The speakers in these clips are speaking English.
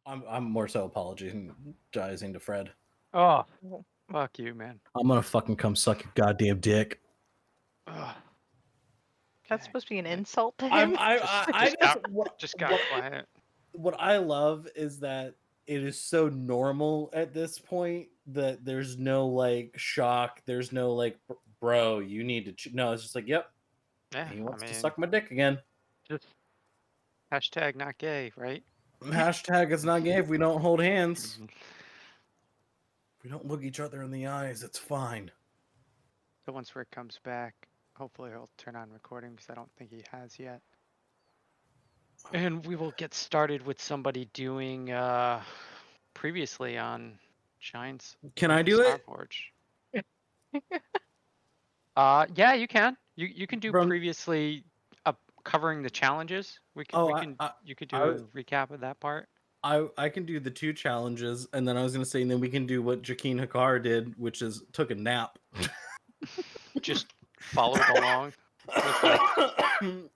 I'm more so apologizing to Fred. Oh, Well, fuck you, man. I'm gonna fucking come suck your goddamn dick. Ugh. that's Okay. supposed to be an Yeah, insult to I'm him. I just just got quiet. what I love is that it is so normal at this point that there's no like shock. There's no like, bro, you need to. No, it's just like, yep, Yeah, he I wants to mean, suck my dick again. just hashtag not gay, right? Hashtag it's not gay if we don't hold hands. If we don't look each other in the eyes, it's fine. So once Rick comes back, hopefully he'll turn on recording because I don't think he has yet. And we will get started with somebody doing previously on Giants Can of I the do it? Starforge. Yeah, you can. You can do From previously covering the challenges. oh, You could I do a recap of that part. I can do the two challenges, and then I was gonna say, and then we can do what Jaquin Hakar did, which is took a nap. Just followed along. Was like,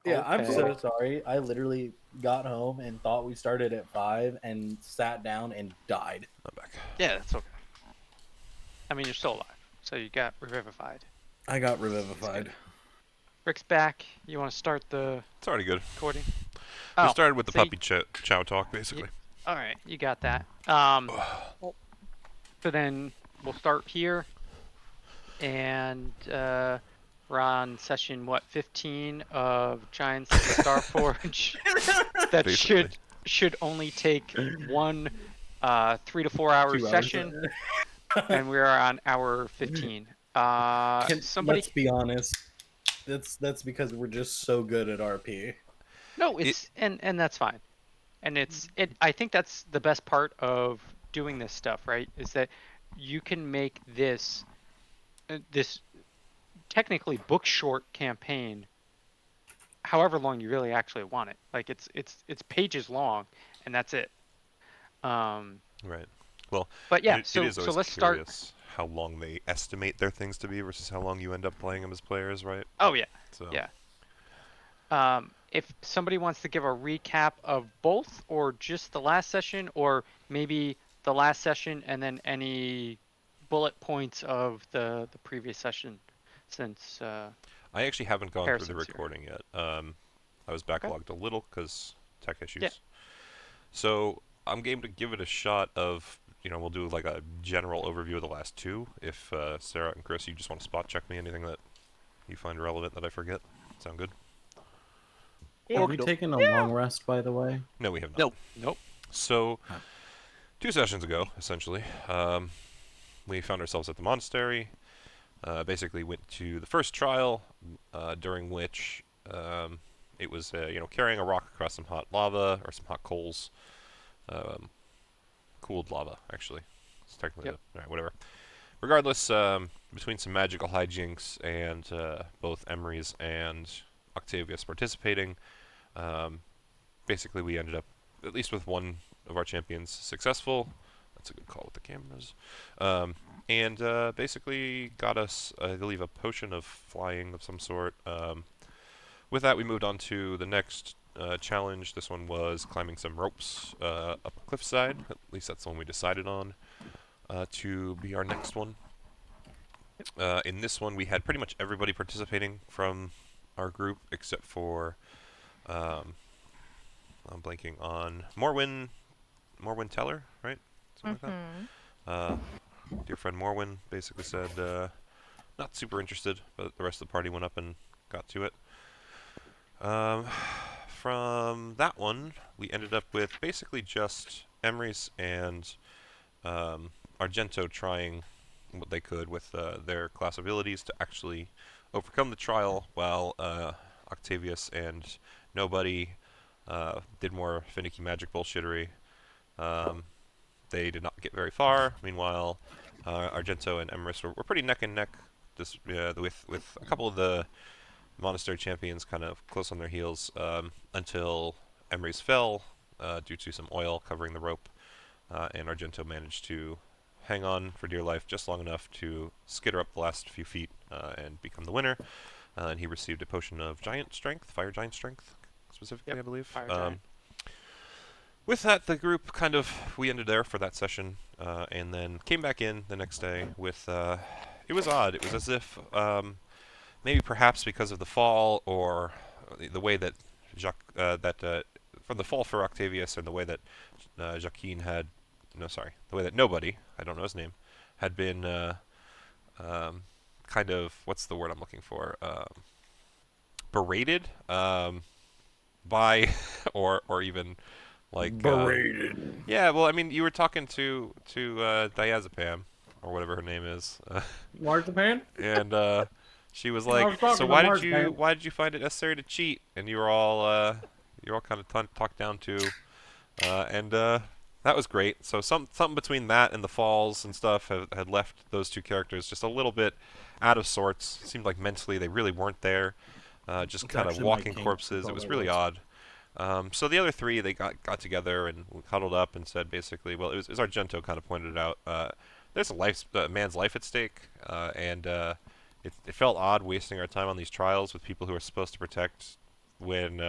Yeah, I'm so okay. sorry. I literally got home and thought we started at 5 and sat down and died. I'm back. Yeah, that's okay. I mean, you're still alive, so you got revivified. I got revivified. Rick's back. You want to start the It's already good. recording? We started with the see? puppy chow talk, basically. All right, you got that. So then we'll start here, and we're on session 15 of Giants of the Starforge. That Basically. should only take one 3 to 4 hour 2 hours. session, and we're on hour 15. Somebody. Let's be honest. That's because we're just so good at RP. No, and that's fine. And I think that's the best part of doing this stuff, right? Is that you can make this technically book short campaign however long you really actually want it. Like it's pages long, and that's it. Right. Well, But yeah, it so is always let's curious start. how long they estimate their things to be versus how long you end up playing them as players, right? Oh yeah, So yeah. If somebody wants to give a recap of both, or just the last session, or maybe the last session and then any bullet points of the previous session, since I actually haven't gone through the Harrison's here. recording yet. I was backlogged a little because tech issues. Yeah. So I'm game to give it a shot of, we'll do like a general overview of the last two. If Sarah and Chris, you just want to spot check me, anything that you find relevant that I forget. Sound good? Have we taken a long rest, by the way? No, we have not. Nope. So, 2 sessions ago, essentially, we found ourselves at the monastery. Basically went to the first trial, during which it was, carrying a rock across some hot lava, or some hot coals. Cooled lava, actually. It's technically, alright, whatever. Regardless, between some magical hijinks and both Emery's and Octavius participating, basically we ended up, at least with one of our champions, successful. That's a good call with the cameras. And basically got us, I believe, a potion of flying of some sort. With that, we moved on to the next challenge. This one was climbing some ropes up a cliffside. At least that's the one we decided on to be our next one. In this one, we had pretty much everybody participating from our group except for, I'm blanking on Morwin Teller, right? Something like that. Dear friend Morwin basically said, not super interested, but the rest of the party went up and got to it. From that one, we ended up with basically just Emery's and Argento trying what they could with their class abilities to actually overcome the trial, while Octavius and Nobody did more finicky magic bullshittery. They did not get very far. Meanwhile, Argento and Emrys were pretty neck and neck, with a couple of the monastery champions kind of close on their heels, until Emrys fell due to some oil covering the rope, and Argento managed to hang on for dear life just long enough to skitter up the last few feet and become the winner. And he received a potion of fire giant strength, specifically, I believe. Fire giant. with that, the group we ended there for that session, and then came back in the next day with. It was odd. It was as if maybe perhaps because of the fall or the way that from the fall for Octavius and the way that Joaquin had, no, sorry, the way that nobody, I don't know his name, had been kind of, what's the word I'm looking for, berated by, or even like Berated. yeah. Well, I mean, you were talking to Diazepam or whatever her name is, Marzipan? and she was I like, was talking "So to Marzipan. why did you find it necessary to cheat?" And you were all kind of talked down to, and that was great. So something between that and the falls and stuff had left those two characters just a little bit out of sorts. It seemed like mentally they really weren't there, just It's kind of actually my walking kink, corpses. that's It all was that really was. odd. So the other three, they got together and huddled up and said basically, well, it was Argento kind of pointed it out. There's a man's life at stake, and it felt odd wasting our time on these trials with people who are supposed to protect when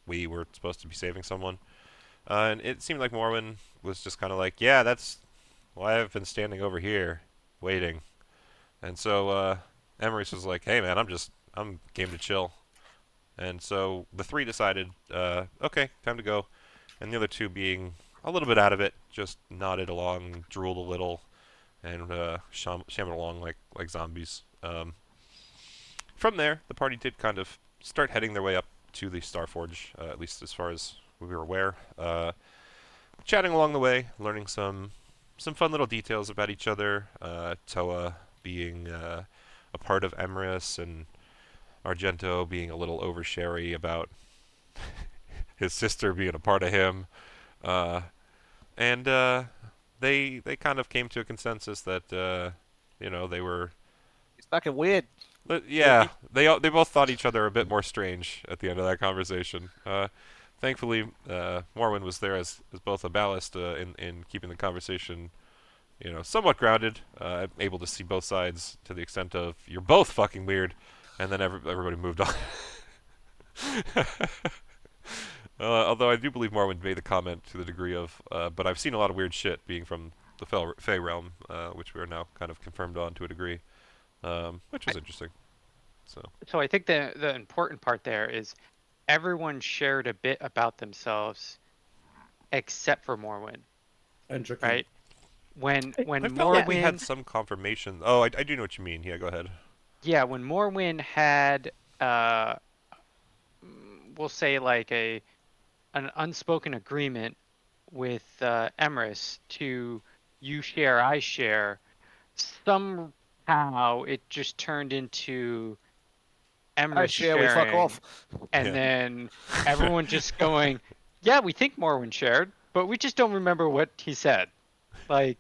we were supposed to be saving someone. And it seemed like Morwen was just kind of like, yeah, that's why I've been standing over here waiting. And so Emery was like, hey man, I'm game to chill. And so the three decided, okay, time to go. And the other two, being a little bit out of it, just nodded along, drooled a little, and shammed along like zombies. From there, the party did kind of start heading their way up to the Starforge, at least as far as we were aware. Chatting along the way, learning some fun little details about each other. Toa being a part of Emrys, and Argento being a little oversharey about his sister being a part of him. And they kind of came to a consensus that they were. It's fucking weird. Yeah, they both thought each other a bit more strange at the end of that conversation. Thankfully, Morwen was there as both a ballast in keeping the conversation, somewhat grounded, able to see both sides to the extent of you're both fucking weird, and then everybody moved on. Although I do believe Morwen made the comment to the degree of, but I've seen a lot of weird shit being from the Fey realm, which we are now kind of confirmed on to a degree, which was interesting. So I think the important part there is everyone shared a bit about themselves, except for Morwen, And Joaquin. right? When I felt Morwen, like we had some confirmation. Oh, I do know what you mean. Yeah, go ahead. yeah, when Morwen had, we'll say like an unspoken agreement with Emrys to you share, I share. Somehow it just turned into Emrys I share, we fuck sharing, off. and Yeah. then everyone just going, yeah, we think Morwen shared, but we just don't remember what he said. Like,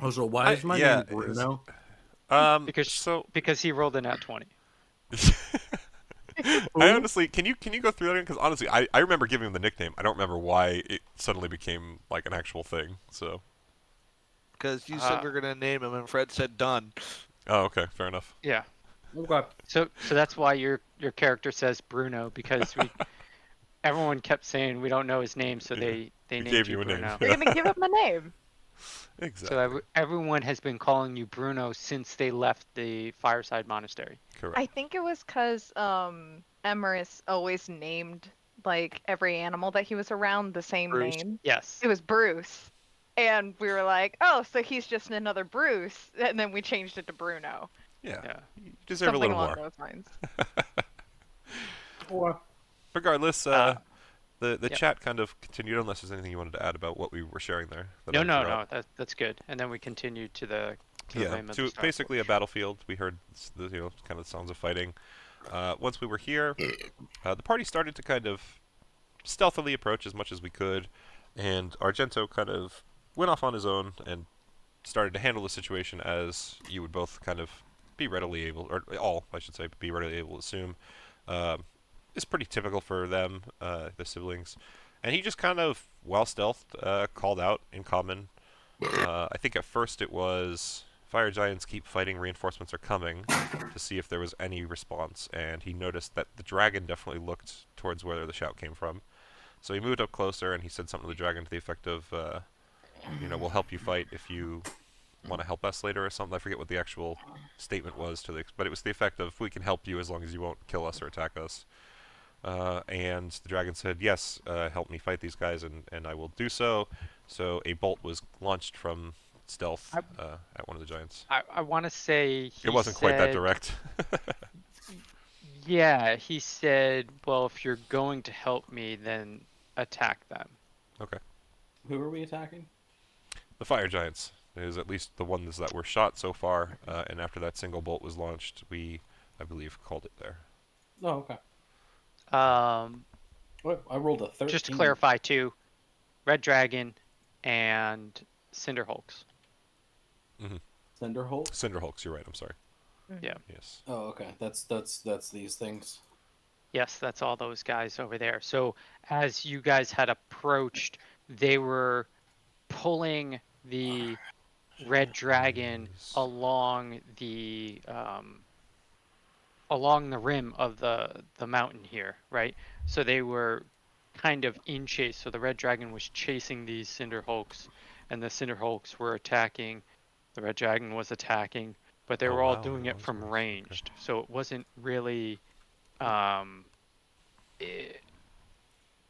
Also, why is my yeah, name Bruno? because he rolled a nat 20. I honestly, can you go through that again? Because honestly, I remember giving him the nickname. I don't remember why it suddenly became like an actual thing. So. Because you said we were going to name him, and Fred said done. Oh, okay, fair enough. Yeah. Okay. So that's why your character says Bruno, because everyone kept saying we don't know his name, so they named gave you you a name. Bruno. They're gonna give him a name. Exactly. So everyone has been calling you Bruno since they left the Fireside Monastery. Correct. I think it was because Emrys always named like every animal that he was around the same Bruce. name. Yes. It was Bruce. And we were like, oh, so he's just another Bruce. And then we changed it to Bruno. Yeah. Yeah. You deserve Something a little along more. those lines. Well, Regardless, the Yep. chat kind of continued, unless there's anything you wanted to add about what we were sharing there. that I No, forgot. that's good. And then we continued to the Yeah, limb of to the Star basically a Forge. battlefield. We heard the kind of sounds of fighting. Once we were here, the party started to kind of stealthily approach as much as we could, and Argento kind of went off on his own and started to handle the situation as you would both kind of be readily able, or all, I should say, be readily able to assume. Is pretty typical for them, the siblings. And he just kind of, while stealthed, called out in common. I think at first it was, fire giants keep fighting, reinforcements are coming, to see if there was any response. And he noticed that the dragon definitely looked towards where the shout came from. So he moved up closer and he said something to the dragon to the effect of, we'll help you fight if you want to help us later or something. I forget what the actual statement was but it was the effect of, we can help you as long as you won't kill us or attack us. And the dragon said, yes, help me fight these guys, and I will do so. So a bolt was launched from stealth at one of the giants. I want to say It wasn't quite that direct. Yeah, he said, well, if you're going to help me, then attack them. Okay. Who are we attacking? The fire giants is at least the ones that were shot so far, and after that single bolt was launched, we, I believe, called it there. Oh, okay. What? I rolled a 13. Just to clarify, too, Red Dragon and Cinder Hulks. Mm-hmm. Cinderholt? Cinderhulks, you're right, I'm sorry. Yeah. Yes. Oh, okay. That's these things. Yes, that's all those guys over there. So as you guys had approached, they were pulling the Red Dragon along the rim of the mountain here, right? So they were kind of in chase. So the Red Dragon was chasing these Cinder Hulks, and the Cinder Hulks were attacking. The Red Dragon was attacking, but they were all doing it from ranged. Okay. So it wasn't really,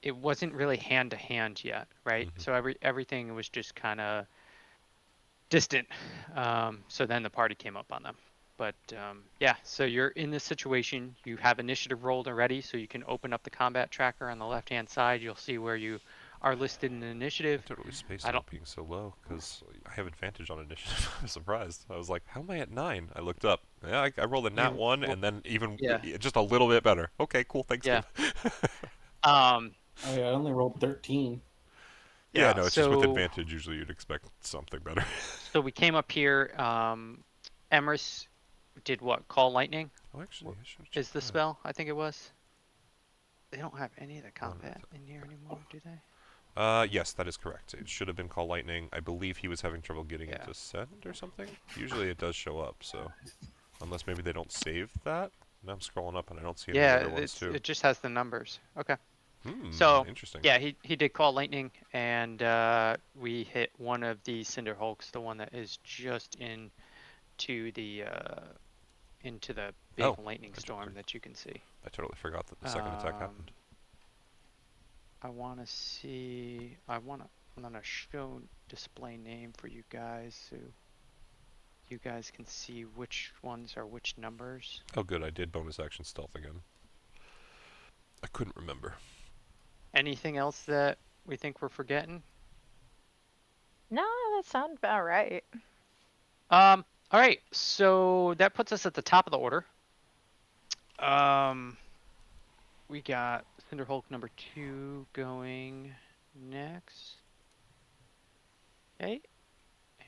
it wasn't really hand to hand yet, right? Mm-hmm. So everything was just kind of distant. So then the party came up on them. But yeah, so you're in this situation. You have initiative rolled already, so you can open up the combat tracker on the left-hand side. You'll see where you are listed in the initiative. I totally spaced out being so low because I have advantage on initiative. I was surprised. I was like, how am I at 9? I looked up. Yeah, I rolled a nat 1 and then even just a little bit better. Okay, cool. Thanks. Yeah. Oh yeah, I only rolled 13. Yeah, no, it's just with advantage. Usually you'd expect something better. So we came up here. Emrys did what? Call lightning? Oh, actually, is the spell? I think it was. They don't have any of the combat in here anymore, do they? Yes, that is correct. It should have been called lightning. I believe he was having trouble getting it to send or something. Usually it does show up, so unless maybe they don't save that. And I'm scrolling up and I don't see any other ones too. It just has the numbers. Okay. So interesting. Yeah, he did call lightning, and we hit one of the Cinder Hulks, the one that is just into the big lightning storm that you can see. I totally forgot that the second attack happened. I'm gonna show display name for you guys so you guys can see which ones are which numbers. Oh good, I did bonus action stealth again. I couldn't remember. Anything else that we think we're forgetting? No, that sounds about right. All right, so that puts us at the top of the order. We got Cinder Hulk number 2 going next. Okay.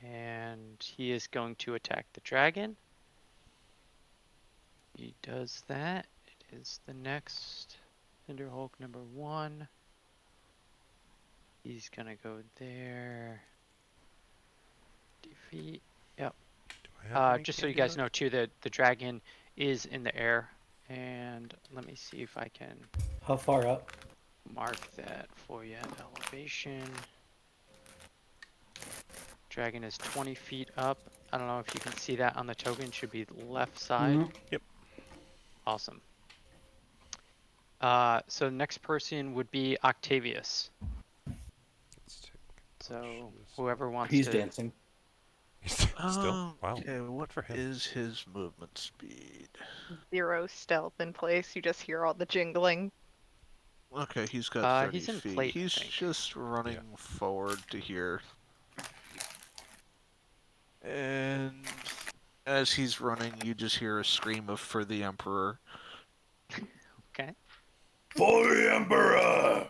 And he is going to attack the dragon. He does that. It is the next Cinder Hulk number 1. He's gonna go there. Defeat. Yep. Just so you guys know too, the dragon is in the air. And let me see if I can... How far up? Mark that for you. Elevation. Dragon is 20 feet up. I don't know if you can see that on the token. Should be left side. Mm-hmm. Yep. Awesome. So next person would be Octavius. So whoever wants He's to... dancing. Still? Wow. Okay, what is his movement speed? 0 stealth in place. You just hear all the jingling. Okay, he's got 30 he's in feet. plate, He's just running forward to here. And as he's running, you just hear a scream of "For the Emperor." Okay. For the Emperor!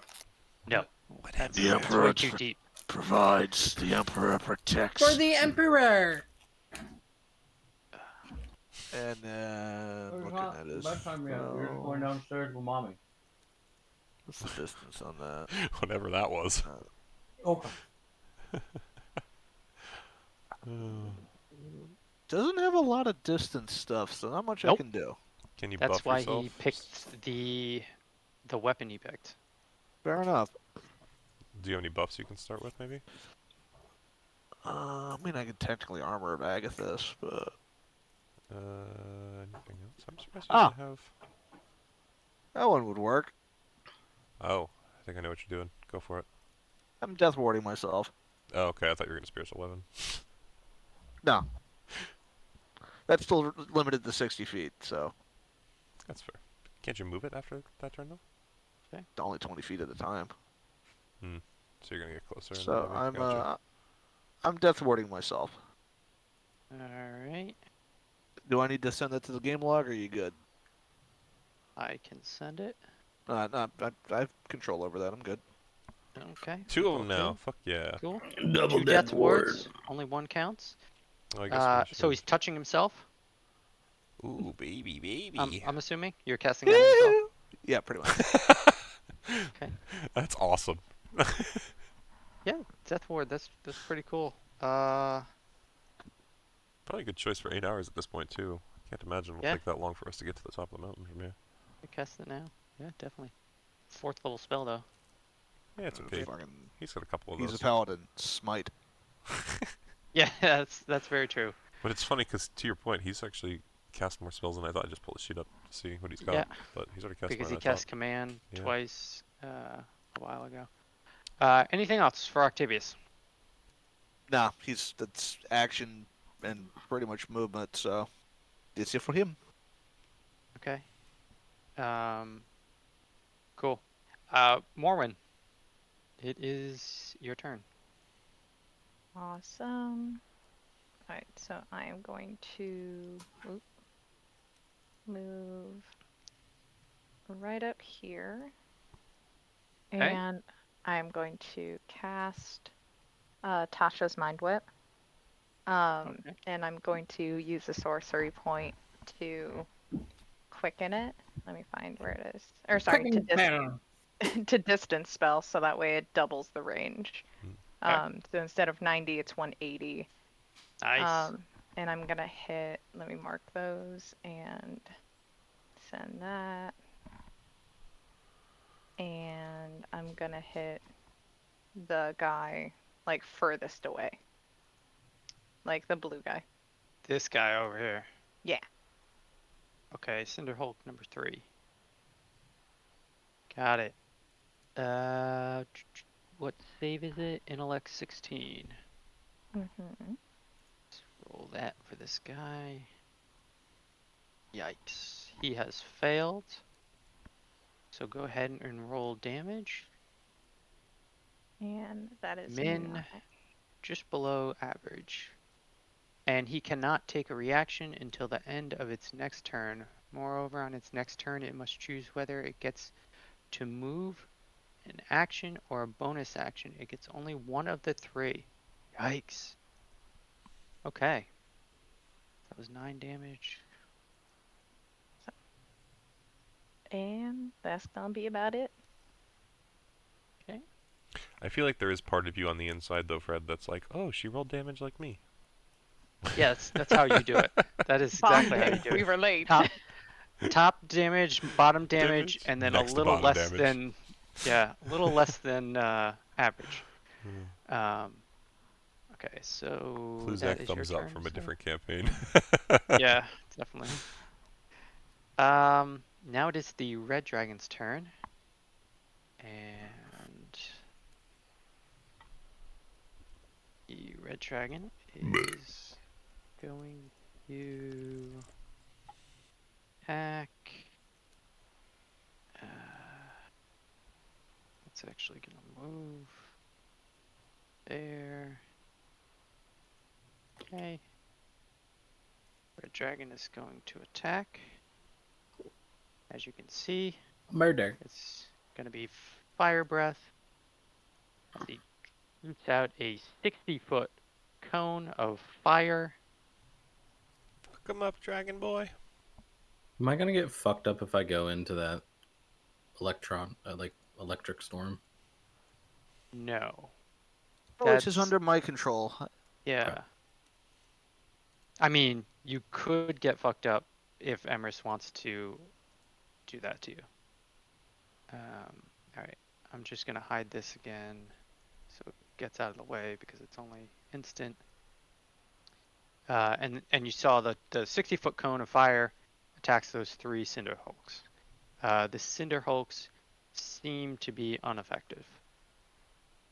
No. What happened? The Emperor way too deep. Provides, the Emperor protects. For the Emperor! And then looking at his we were going downstairs with Mommy. What's the distance on that? Whatever that was. Okay. Doesn't have a lot of distance stuff, so not much I can do. Can you That's buff why yourself? he picked the weapon he picked. Fair enough. Do you have any buffs you can start with, maybe? I mean, I could technically armor a bag of this, but Anything else? I'm surprised you Ah. didn't have. that one would work. Oh, I think I know what you're doing. Go for it. I'm death warding myself. Oh, okay. I thought you were gonna spiritual weapon. No. That's still limited to 60 feet, so That's fair. Can't you move it after that turn though? only 20 feet at a time. So you're gonna get closer. and So then maybe- gotcha. I'm death warding myself. All right. Do I need to send that to the game log, or are you good? I can send it. No, I have control over that. I'm good. Okay. Two of them okay, now. Fuck yeah. Cool. Double Two death death ward. wards. Only one counts. Oh, I guess we So should- he's touching himself. Ooh, baby, baby. I'm assuming you're casting that himself. Yeah, pretty much. Okay. That's awesome. Yeah, death ward. That's pretty cool. Probably a good choice for 8 hours at this point too. Can't imagine it'll Yeah. take that long for us to get to the top of the mountain from here. I cast it now. Yeah, definitely. 4th level spell though. Yeah, it's okay. Fucking, He's got a couple of he's those. a paladin. Smite. Yeah, that's very true. But it's funny because to your point, he's actually cast more spells than I thought. I just pulled his sheet up to see what he's got. Yeah. But he's already cast Because more he than I cast thought. command Yeah. twice a while ago. Anything else for Octavius? Nah, that's action and pretty much movement, so it's it for him. Okay. Cool. Morwen, it is your turn. Awesome. Alright, so I am going to move right up here. Okay. And I'm going to cast Tasha's Mind Whip. Okay. And I'm going to use the sorcery point to quicken it. Let me find where it is. Or sorry, to distance spell, so that way it doubles the range. So instead of 90, it's 180. Nice. And I'm gonna hit. Let me mark those and send that. And I'm gonna hit the guy like furthest away, like the blue guy. This guy over here. Yeah. Okay, Cinder Hulk number 3. Got it. What save is it? Intellect 16. Mm-hmm. Let's roll that for this guy. Yikes. He has failed. So go ahead and roll damage. And that is Min. Just below average. And he cannot take a reaction until the end of its next turn. Moreover, on its next turn, it must choose whether it gets to move, an action, or a bonus action. It gets only one of the 3. Yikes. Okay. That was 9 damage. And that's gonna be about it. I feel like there is part of you on the inside though, Fred, that's like, oh, she rolled damage like me. Yes, that's how you do it. That is exactly how you do We it. relate. Top damage, bottom damage, and then Next a to little bottom less damage. than, a little less than average. Okay, so Clues that that is your thumbs up turn, from a so- different campaign. Yeah, definitely. Now it is the red dragon's turn, and the red dragon is going to attack. It's actually gonna move there. Okay. Red dragon is going to attack. As you can see, Murder. it's going to be fire breath. As he shoots out a 60-foot cone of fire. Fuck him up, Dragon Boy. Am I gonna get fucked up if I go into that electric storm? No. Which is That's- under my control. Yeah. Okay. I mean, you could get fucked up if Emrys wants to do that to you. Alright, I'm just going to hide this again. so it gets out of the way because it's only instant. And you saw the 60-foot cone of fire attacks those 3 Cinder Hulks. The Cinder Hulks seem to be unaffected,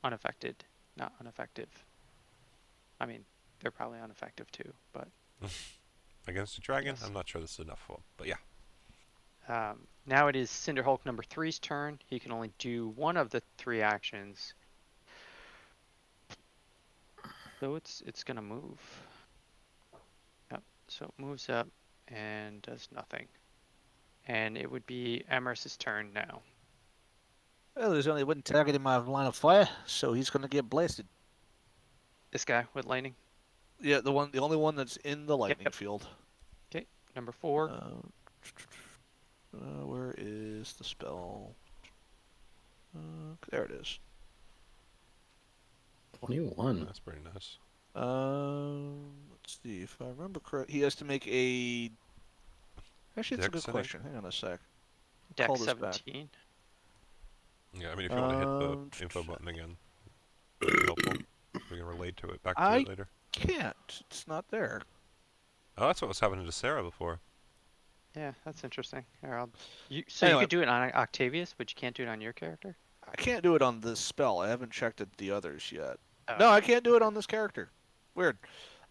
not ineffective. I mean, they're probably ineffective too, but Against a dragon, Yes. I'm not sure this is enough for him, but yeah. now it is Cinder Hulk number 3's turn. He can only do one of the 3 actions, so it's gonna move. Yep. So it moves up and does nothing, and it would be Emers's turn now. Well, there's only one target in my line of fire, so he's gonna get blasted. This guy with lightning, Yeah, the only one that's in the lightning Yep. field. number 4. Where is the spell? There it is. 21. That's pretty nice. Let's see if I remember correct. He has to make a. Actually, it's a Dex good saving? question. Hang on a sec. Dex call this back. 17. Yeah, I mean, if you want to hit the info button again, that'd be helpful. We can relate to it back to it later. Can't. It's not there. Oh, that's what was happening to Sarah before. Yeah, that's interesting. Here, so Anyway. you could do it on Octavius, but you can't do it on your character? I can't do it on this spell. I haven't checked at the others yet. Oh. No, I can't do it on this character. Weird.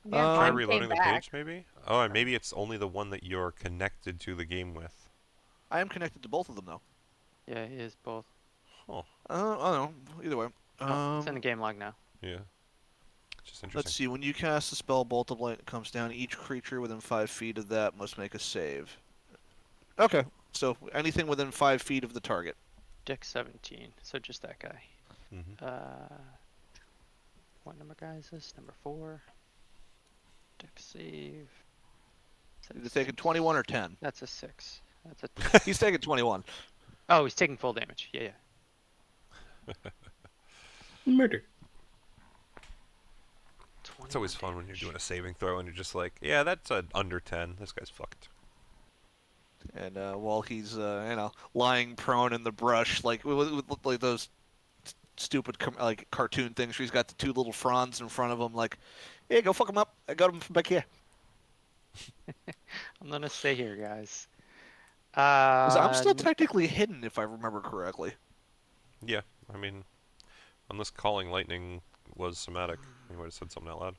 Yeah, Try mine reloading came the back. page, maybe? Oh, and maybe it's only the one that you're connected to the game with. I am connected to both of them though. Yeah, he is both. Huh. I don't know. Either way. Oh, it's in the game log now. Yeah. Just Let's interesting. see. When you cast the spell, Bolt of Light comes down. Each creature within 5 feet of that must make a save. Okay. So anything within 5 feet of the target. Dex 17, so just that guy. Mm-hmm. What number guy is this? Number 4. Dex save. Is it taking 21 or 10? That's a 6. That's a. He's taking 21. Oh, he's taking full damage. Yeah, yeah. Murder. It's always fun when you're doing a saving throw and you're just like, yeah, that's under 10. This guy's fucked. And while he's lying prone in the brush, like with like those stupid like cartoon things where he's got the 2 little fronds in front of him, like, hey, go fuck him up. I got him from back here. I'm gonna stay here, guys. 'Cause I'm still technically hidden, if I remember correctly. Yeah, I mean, unless calling lightning was somatic, you would have said something out loud.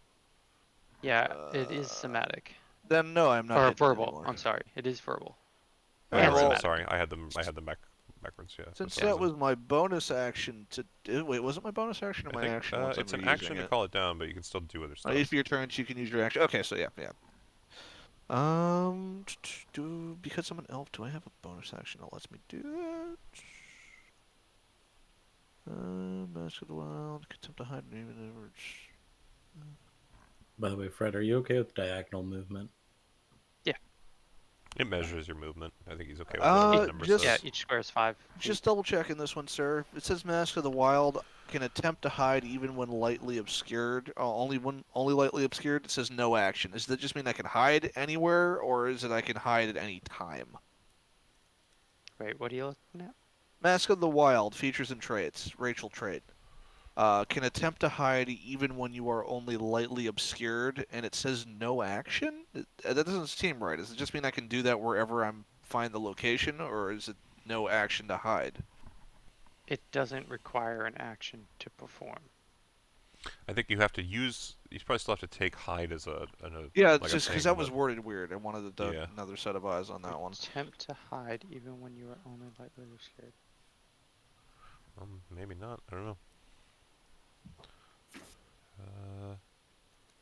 Yeah, it is somatic. Then no, I'm not. Or hidden verbal. anymore. I'm sorry. It is verbal. Oh, And you're right, somatic. sorry, I had them backwards. Yeah. for Since some that reason. was my bonus action to do. Wait, was it my bonus action or I my think, action? once it's I'm an reusing action to it? call it down, but you can still do other stuff. Each of your turns, you can use your action. Okay, so yeah. Because I'm an elf, do I have a bonus action that lets me do that? Mask of the Wild, attempt to hide even By the way, Fred, are you okay with diagonal movement? It measures your movement. I think he's okay with Uh, whatever the number just- Yeah, says. each square is 5. Just double checking this one, sir. It says Mask of the Wild can attempt to hide even when lightly obscured. Only lightly obscured. It says no action. Does that just mean I can hide anywhere, or is it I can hide at any time? Wait, what are you looking at? Mask of the Wild, features and traits. Rachel trait. Can attempt to hide even when you are only lightly obscured, and it says no action? That doesn't seem right. Does it just mean I can do that wherever I find the location, or is it no action to hide? It doesn't require an action to perform. I think you have to use. You probably still have to take hide as Yeah, like it's a just because thing, that was but- worded weird. I wanted Yeah. another set of eyes on that one. Attempt to hide even when you are only lightly obscured. Maybe not. I don't know.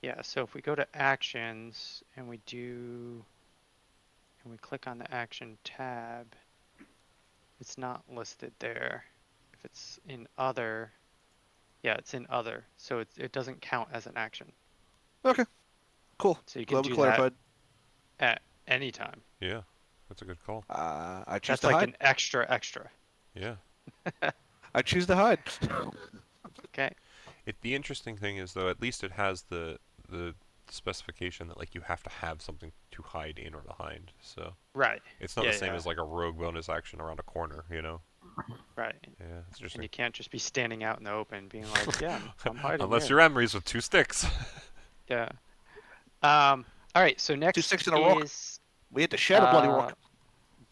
Yeah, so if we go to actions and we click on the action tab, it's not listed there. If it's in other, yeah, it's in other, so it doesn't count as an action. Okay, cool. So you can Glad we do clarified. that at any time. Yeah, that's a good call. I choose That's to like hide. an extra. Yeah. I choose to hide. Okay. The interesting thing is though, at least it has the specification that like you have to have something to hide in or behind. So Right. it's not Yeah, the same yeah. as like a rogue bonus action around a corner, you know. Right. Yeah, that's And interesting. you can't just be standing out in the open being like, yeah, I'm hiding Unless here. you're Emery's with 2 sticks. Yeah. All right, so 2 next sticks in a rock. is We had to shed a bloody rock.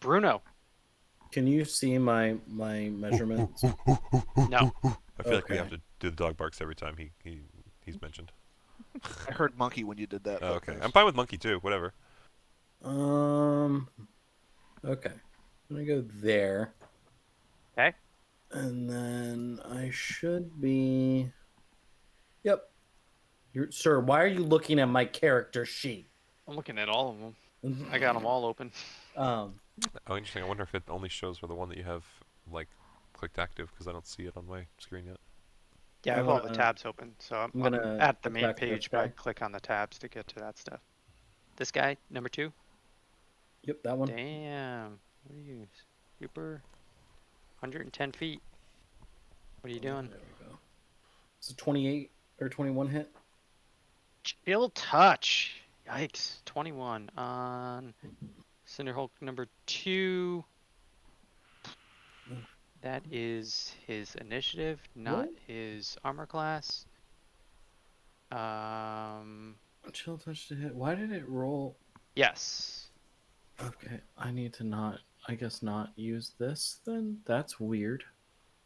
Bruno. Can you see my measurements? No. I feel like we Okay. have to do the dog barks every time he's mentioned. I heard monkey when you did that. Oh, but okay, there's- I'm fine with monkey too. Whatever. Okay. I'm gonna go there. Okay. And then I should be. Yep. Sir, why are you looking at my character sheet? I'm looking at all of them. I got them all open. Oh, interesting. I wonder if it only shows for the one that you have like clicked active because I don't see it on my screen yet. Yeah, I have all the tabs open, so I'm gonna at the look main back at this page, but I guy. click on the tabs to get to that stuff. This guy, number 2. Yep, that one. Damn. What are you? Super. 110 feet. What are you doing? There we go. It's a 28 or 21 hit. Chill touch. Yikes. 21 on Cinderhulk number 2. That is his initiative, not What? his armor class. Chill touch to hit. Why did it roll? Yes. Okay, I need to not. I guess not use this then. That's weird.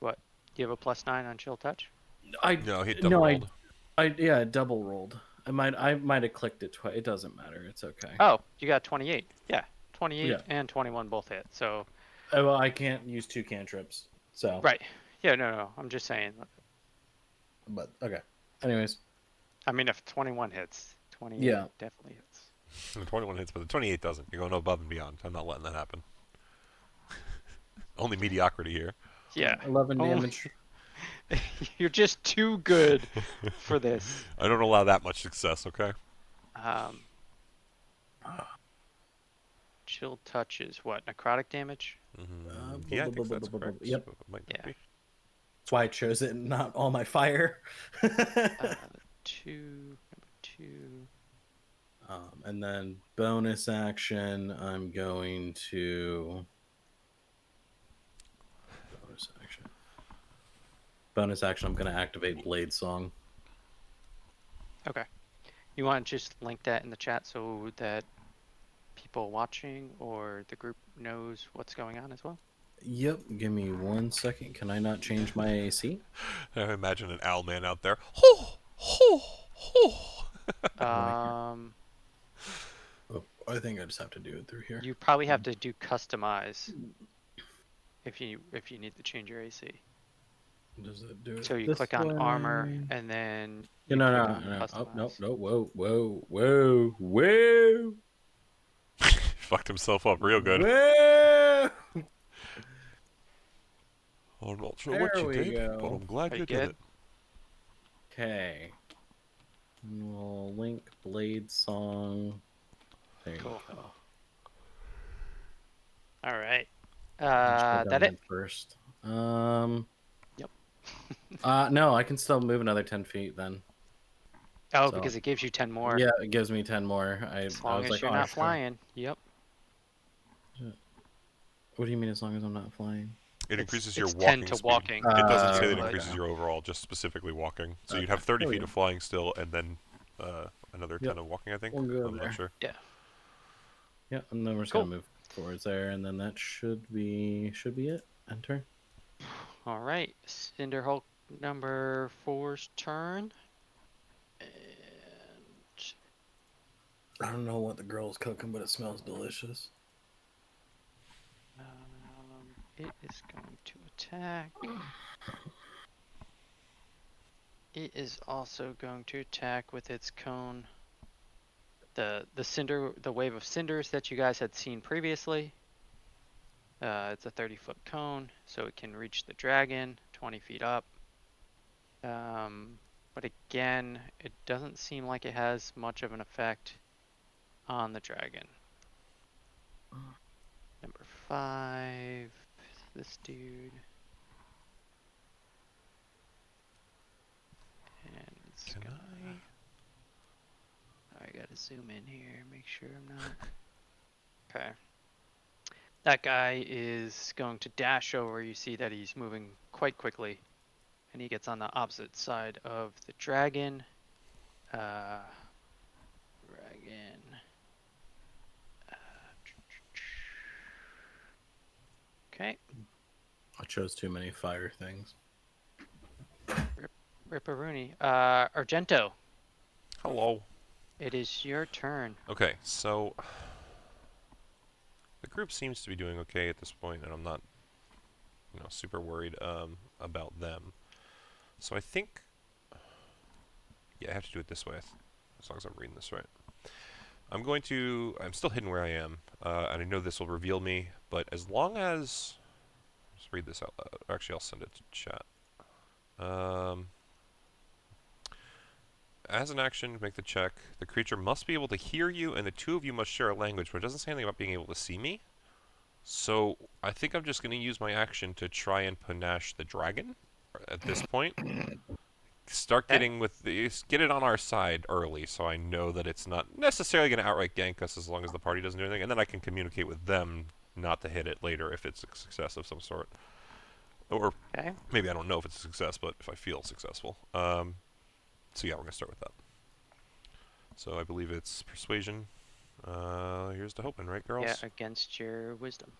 What? Do you have a +9 on chill touch? No, he double rolled. I double rolled. I might have clicked it twice. It doesn't matter. It's okay. Oh, you got 28. Yeah, 28 Yeah. and 21 both hit. So. Oh, well, I can't use 2 cantrips. So. Right. Yeah. No. I'm just saying. But okay. Anyways. I mean, if 21 hits, 28 Yeah. definitely hits. The 21 hits, but the 28 doesn't. You're going above and beyond. I'm not letting that happen. Only mediocrity here. Yeah. 11 Only- damage. You're just too good for this. I don't allow that much success, okay? Chill touch is what? Necrotic damage? Yeah, I think that's correct. Yep. It might Yeah. be. That's why I chose it and not all my fire. 2, number 2. And then bonus action, I'm going to. Bonus action, I'm going to activate Blade Song. Okay. You want to just link that in the chat so that people watching or the group knows what's going on as well? Yep, give me 1 second. Can I not change my AC? I imagine an owl man out there. Ho, ho, ho. Oh, I think I just have to do it through here. You probably have to do customize if you need to change your AC. Does it do it? So you this click on armor way? and then Yeah, you no, click no, on no. Oh, no, customize. no. Whoa. Fucked himself up real good. Whoa. I'm not sure what There you we did, go. but I'm glad Are you you did good? it. Okay. We'll link Blade Song. There Cool. you go. All right. Just put That in it? first. Yep. No, I can still move another 10 feet then. Oh, So- because it gives you 10 more. Yeah, it gives me 10 more. As I long was as like, you're oh, not sure. flying. Yep. What do you mean as long as I'm not flying? It increases your it's walking 10 to speed. walking. It doesn't say that it okay. increases your overall, just specifically walking. So you'd Okay. have 30 There we feet go. of flying still, and then another 10 Yep. of walking, I think. We'll go I'm there. not sure. Yeah, and then we're just Cool. gonna move forwards there, and then that should be it. Enter. All right. Cinderhulk number 4's turn. And I don't know what the girl's cooking, but it smells delicious. it is going to attack. It is also going to attack with its cone. The wave of cinders that you guys had seen previously. It's a 30-foot cone, so it can reach the dragon 20 feet up. But again, it doesn't seem like it has much of an effect on the dragon. Number 5, this dude. And this Can guy. I gotta zoom in here, make sure I'm not. Okay. That guy is going to dash over. You see that he's moving quite quickly. And he gets on the opposite side of the dragon. Dragon. Okay. I chose too many fire things. Ripperoonie. Argento, Hello. it is your turn. Okay, so the group seems to be doing okay at this point, and I'm not, super worried about them. So I think, yeah, I have to do it this way, as long as I'm reading this right. I'm still hidden where I am, and I know this will reveal me, but as long as, let's read this out loud. Actually, I'll send it to chat. As an action, make the check. The creature must be able to hear you, and the two of you must share a language, but it doesn't say anything about being able to see me. So I think I'm just going to use my action to try and panache the dragon at this point. Start getting get it on our side early, so I know that it's not necessarily going to outright gank us as long as the party doesn't do anything, and then I can communicate with them not to hit it later if it's a success of some sort. Or maybe I don't know if it's a success, but if I feel successful. So yeah, we're going to start with that. So I believe it's persuasion. Here's the hoping, right, girls? Yeah, against your wisdom.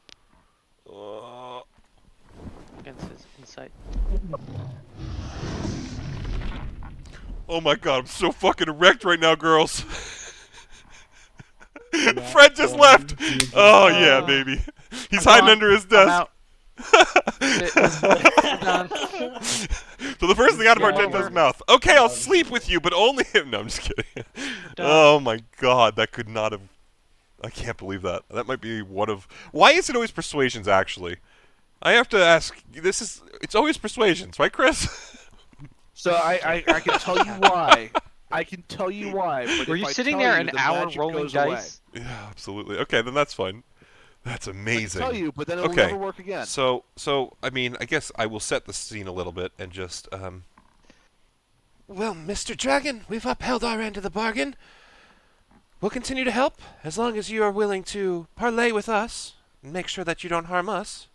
Against his insight. Oh my god, I'm so fucking wrecked right now, girls. Fred just left. Oh yeah, baby. He's hiding under his desk. So the first thing out of Argento's mouth. Okay, I'll sleep with you, but only him. No, I'm just kidding. Oh my god, that could not have. I can't believe that. That might be one of. Why is it always persuasions? Actually, I have to ask. It's always persuasions, right, Chris? So I can tell you why. I can tell you why. But were you sitting there an hour rolling dice? Yeah, absolutely. Okay, then that's fine. That's amazing. I can tell you, but then it will never work again. So I mean, I guess I will set the scene a little bit and just Well, Mr. Dragon, we've upheld our end of the bargain. We'll continue to help as long as you are willing to parlay with us and make sure that you don't harm us.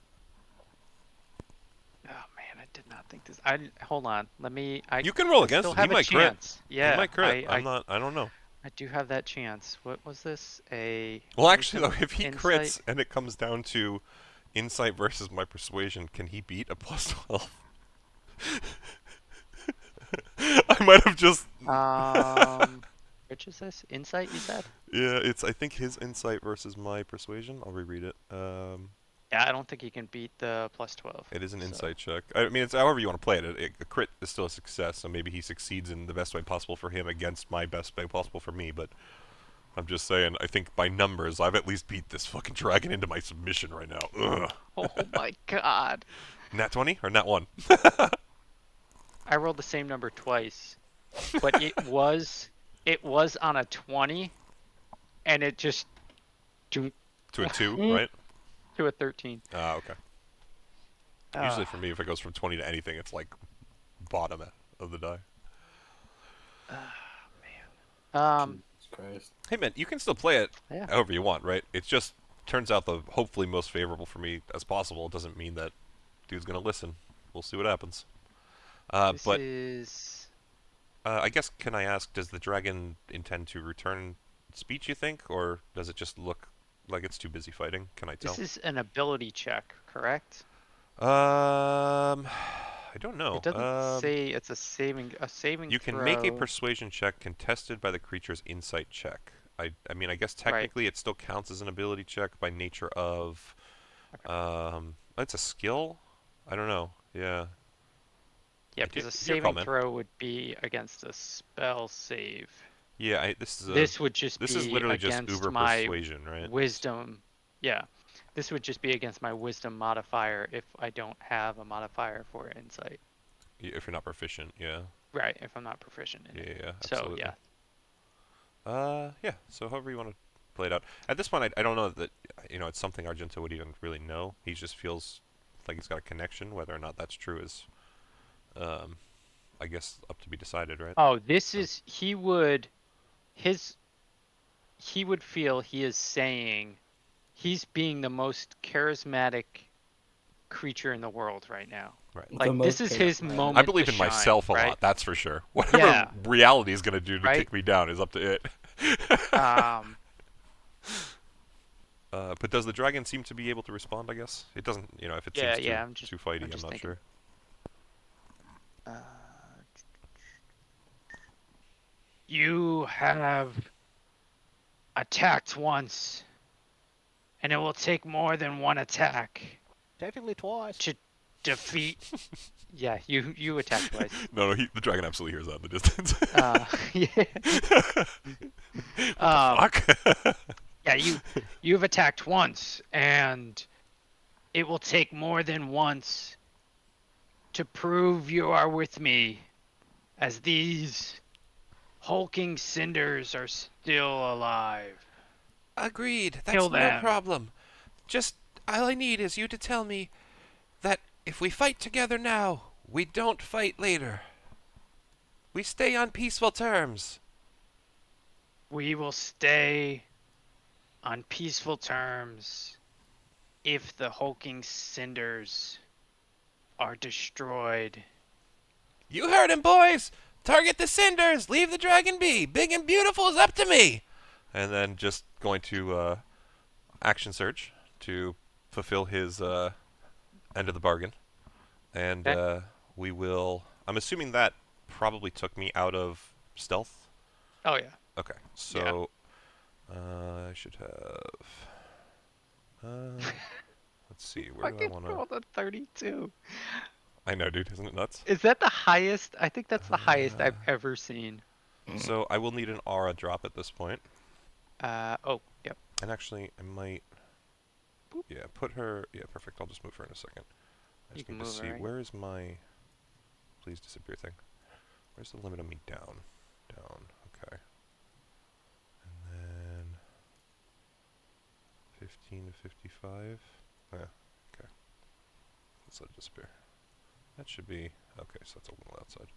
Oh man, I did not think this. Hold on. Let me. You can roll against it. He might crit. Yeah, he might crit. I don't know. I do have that chance. What was this? Well, actually, though, if he insight? crits and it comes down to insight versus my persuasion, can he beat a +12? I might have just. Which is this? Insight, you said? Yeah, I think his insight versus my persuasion. I'll reread it. Yeah, I don't think he can beat the +12. It is an insight check. I mean, it's however you want to play it. A crit is still a success, so maybe he succeeds in the best way possible for him against my best way possible for me, but I'm just saying, I think by numbers, I've at least beat this fucking dragon into my submission right now. Ugh. Oh my god. Nat 20 or nat 1? I rolled the same number twice, but it was on a 20, and it just... To a 2, right? To a 13. Okay. Usually for me, if it goes from 20 to anything, it's like bottom of the die. Man. Christ. Hey man, you can still play it Yeah. however you want, right? It just turns out the hopefully most favorable for me as possible. It doesn't mean that dude's gonna listen. We'll see what happens. But I guess, can I ask, does the dragon intend to return speech, you think, or does it just look like it's too busy fighting? Can I tell? This is an ability check, correct? I don't know. It doesn't say it's a saving You can throw. make a persuasion check contested by the creature's insight check. I mean, I guess technically it still counts as an ability check by nature of... it's a skill? I don't know. Yeah. Yeah, because a saving throw would be against a spell save. Yeah, this would just be literally just against uber my persuasion, right? Wisdom. Yeah. This would just be against my wisdom modifier if I don't have a modifier for insight. If you're not proficient, yeah. Right, if I'm not proficient in it. Yeah, absolutely. So, yeah. Yeah, so however you want to play it out. At this point, I don't know that, it's something Argento would even really know. He just feels like he's got a connection. Whether or not that's true is, I guess, up to be decided, right? Oh, this is... He would feel he is saying he's being the most charismatic creature in the world right now. Right. The Like this most is his charismatic. moment. I believe to in shine, myself a right? lot, that's for sure. Whatever Yeah. reality is going to do to Right? kick me down is up to it. But does the dragon seem to be able to respond, I guess? It doesn't, if it seems I'm just too fighty, I'm just not thinking. sure. You have attacked once, and it will take more than one attack Technically twice. to defeat. Yeah, you attacked twice. No, the dragon absolutely hears that in the distance. Yeah. Fuck? Yeah, you've attacked once, and it will take more than once to prove you are with me, as these hulking cinders are still alive. Agreed. That's Kill no them. problem. Just, all I need is you to tell me that if we fight together now, we don't fight later. We stay on peaceful terms. We will stay on peaceful terms if the hulking cinders are destroyed. You heard him, boys! Target the cinders! Leave the dragon be! Big and beautiful is up to me! And then just going to action surge to fulfill his end of the bargain. And Okay. we will... I'm assuming that probably took me out of stealth. Oh yeah. Okay, so I should have... let's see, where do I Fucking want to... rolled a 32. I know, dude, isn't it nuts? Is that the highest? I think that's the highest I've ever seen. So I will need an aura drop at this point. Oh, yep. And actually, I might... Yeah, put her... Yeah, perfect. I'll just move her in a second. I You just can need to move her, see, right? where is my... Please disappear thing. Where's the limit of me down? Down. Okay. And then... 15 to 55. Yeah, okay. Let's let it disappear. That should be... Okay, so that's a little outside.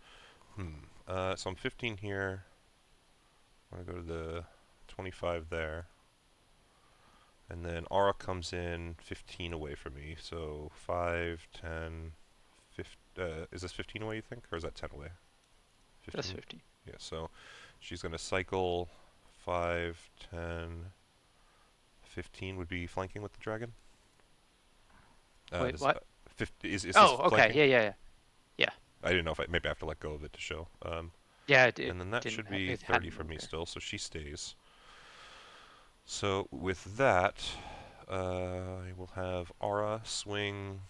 So I'm 15 here. I'm going to go to the 25 there. And then aura comes in 15 away from me. So 5, 10, 15... is this 15 away, you think? Or is that 10 away? 15? That's 50. Yeah, so she's going to cycle 5, 10, 15 would be flanking with the dragon. Wait, what? 50, is Oh, this okay. flanking? Yeah. I didn't know if maybe I have to let go of it to show. Yeah, And then that should be 30 for me still, so she stays. So with that, I will have Aura swing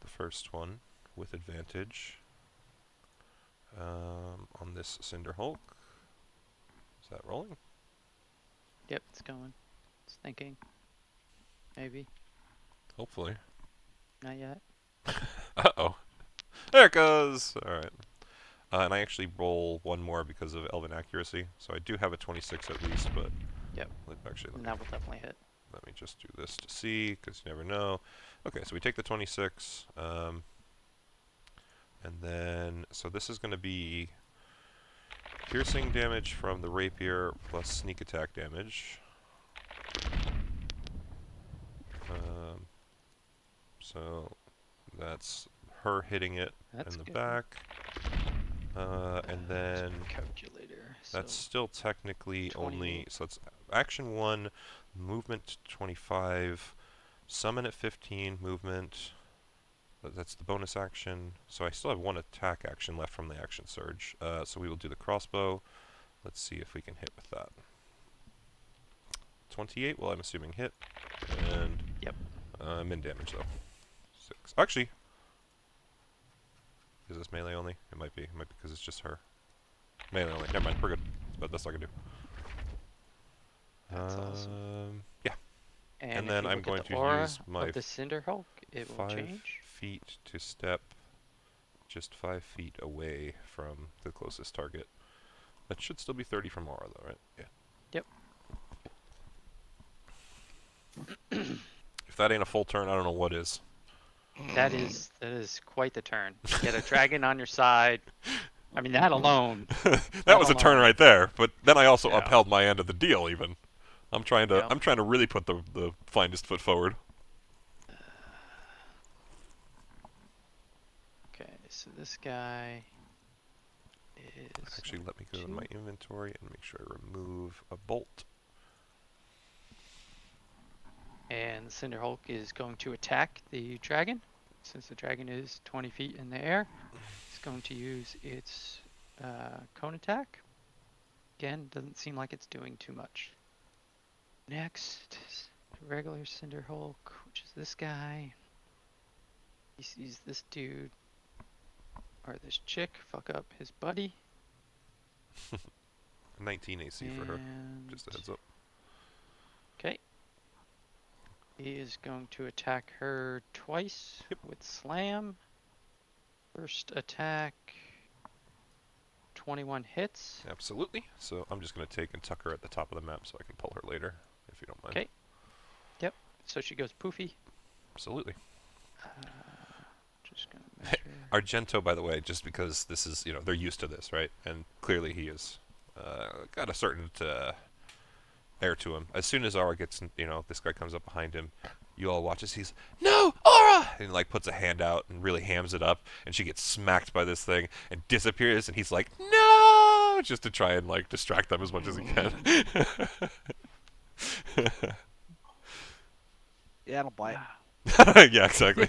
the first one with advantage on this Cinder Hulk. Is that rolling? Yep, it's going. It's thinking. Maybe. Hopefully. Not yet. Uh-oh. There it goes! Alright. And I actually roll one more because of Elven accuracy, so I do have a 26 at least, but... Yep. Actually, And that will definitely hit. let me just do this to see, because you never know. Okay, so we take the 26, and then... So this is going to be piercing damage from the rapier plus sneak attack damage. So that's her hitting it That's in the good. back. And then Calculator. that's So still technically 20. only... So it's action 1, movement 25, summon at 15, movement... That's the bonus action. So I still have one attack action left from the action surge. So we will do the crossbow. Let's see if we can hit with that. 28, well I'm assuming hit. And Yep. min damage though. 6. Actually, is this melee only? It might be. It might be because it's just her. Melee only. Never mind. We're good. But that's all I can do. That's awesome. Yeah. And then if you I'm look going at the to aura use my of the Cinder Hulk, it will 5 change. feet to step just 5 feet away from the closest target. That should still be 30 from aura though, right? Yeah. Yep. If that ain't a full turn, I don't know what is. That is quite the turn. Get a dragon on your side. I mean, that alone. That was a turn right there, but then I also Yeah. upheld my end of the deal even. I'm trying to Yep. I'm trying to really put the finest foot forward. Okay, so this guy is Actually, let me go to two. my inventory and make sure I remove a bolt. And the Cinder Hulk is going to attack the dragon. Since the dragon is 20 feet in the air, it's going to use its cone attack. Again, doesn't seem like it's doing too much. Next, the regular Cinder Hulk, which is this guy. He sees this dude, or this chick, fuck up his buddy. 19 AC for her. And Just a heads up. okay. He is going to attack her twice with slam. First attack, 21 hits. Absolutely. So I'm just going to take and tuck her at the top of the map so I can pull her later, if you don't mind. Okay. Yep. So she goes poofy. Absolutely. Just gonna measure. Argento, by the way, just because this is, they're used to this, right? And clearly he is got a certain air to him. As soon as Aura gets, this guy comes up behind him, you all watch as he's, no, Aura! And like puts a hand out and really hams it up, and she gets smacked by this thing and disappears, and he's like, no! Just to try and like distract them as much as he can. Yeah, I don't bite. Yeah, exactly.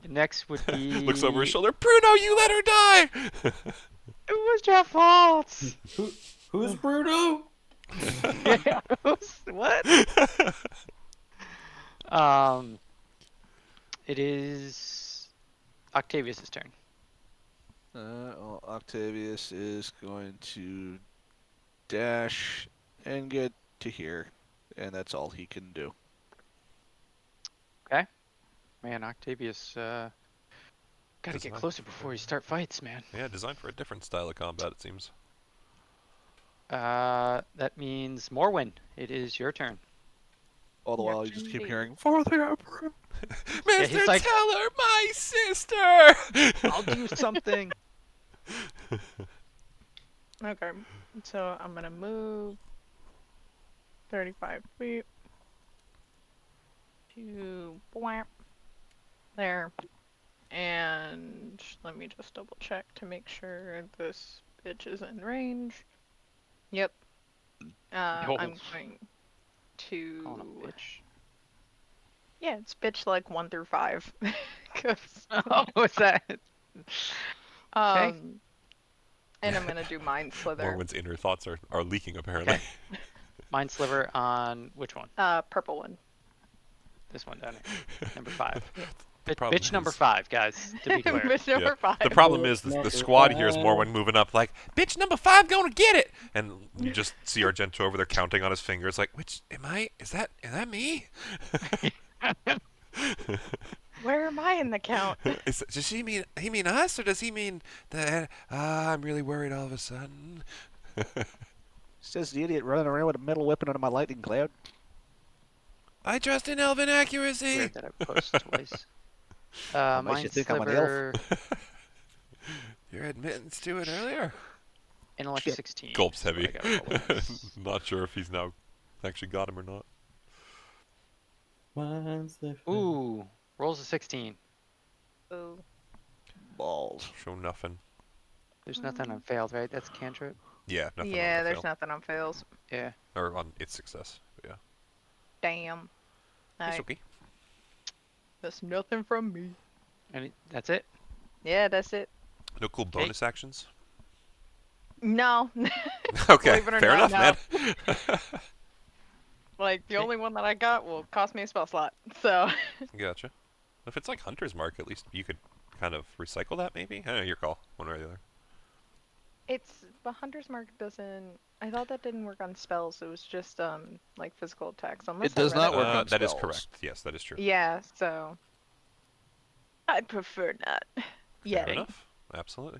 Next would be. Looks over his shoulder, Bruno, you let her die! It was your fault. Who's Bruno? What? It is Octavius's turn. Well, Octavius is going to dash and get to here, and that's all he can do. Man, Octavius, gotta get Designed closer before you start fights, man. Yeah, designed for a different style of combat, it seems. That means Morwen. It is your turn. All the Yeah, while you just keep indeed. hearing, for the Emperor. Mr. he's like- Teller, my sister! I'll do something. Okay, so I'm gonna move 35 feet to bwamp there, and let me just double check to make sure this bitch is in range. Yep. Yo. I'm going to. Calling him bitch. Yeah, it's bitch like 1 through 5. 'Cause, Oh, what's that? and I'm gonna do Mind Slither. Morwen's inner thoughts are leaking, apparently. Okay. Mind Sliver on which one? Purple one. This one down here. Number 5. problem Bitch number is- 5, guys, to be clear. bitch number Yeah. 5. The problem is the Number squad hears five. Morwen moving up like, bitch number 5 gonna get it! And you just see Argento over there counting on his fingers like, which, is that me? Where am I in the count? Does he mean us, or does he mean that, I'm really worried all of a sudden? Says the idiot running around with a metal weapon under my lightning cloud. I trust in elven accuracy! Weird that I pushed twice. Makes you Mind think I'm an elf. Sliver, Your admittance to it earlier? intellect Shit. 16. Gulp's That's what heavy. I gotta roll with. Not sure if he's now actually got him or not. Ooh, rolls a 16. Ooh. Balls. Show nothing. There's nothing on failed, right? That's cantrip. Yeah, nothing. Yeah, on the there's fail. nothing on fails. Yeah. Or on its success. But yeah. Damn. It's Alright, okay. that's nothing from me. That's it. Yeah, that's it. No cool bonus actions? No. Okay, Believe it or fair not, enough, no. man. Like, the Okay. only one that I got will cost me a spell slot. So, Gotcha. If it's like Hunter's Mark, at least you could kind of recycle that, maybe? I don't know, your call, one way or the other. but Hunter's Mark doesn't. I thought that didn't work on spells. It was just, like physical attacks. Unless It does I read not work on That is spells. correct. Yes, that is true. Yeah, so. I prefer not. Fair Yet. enough. Absolutely.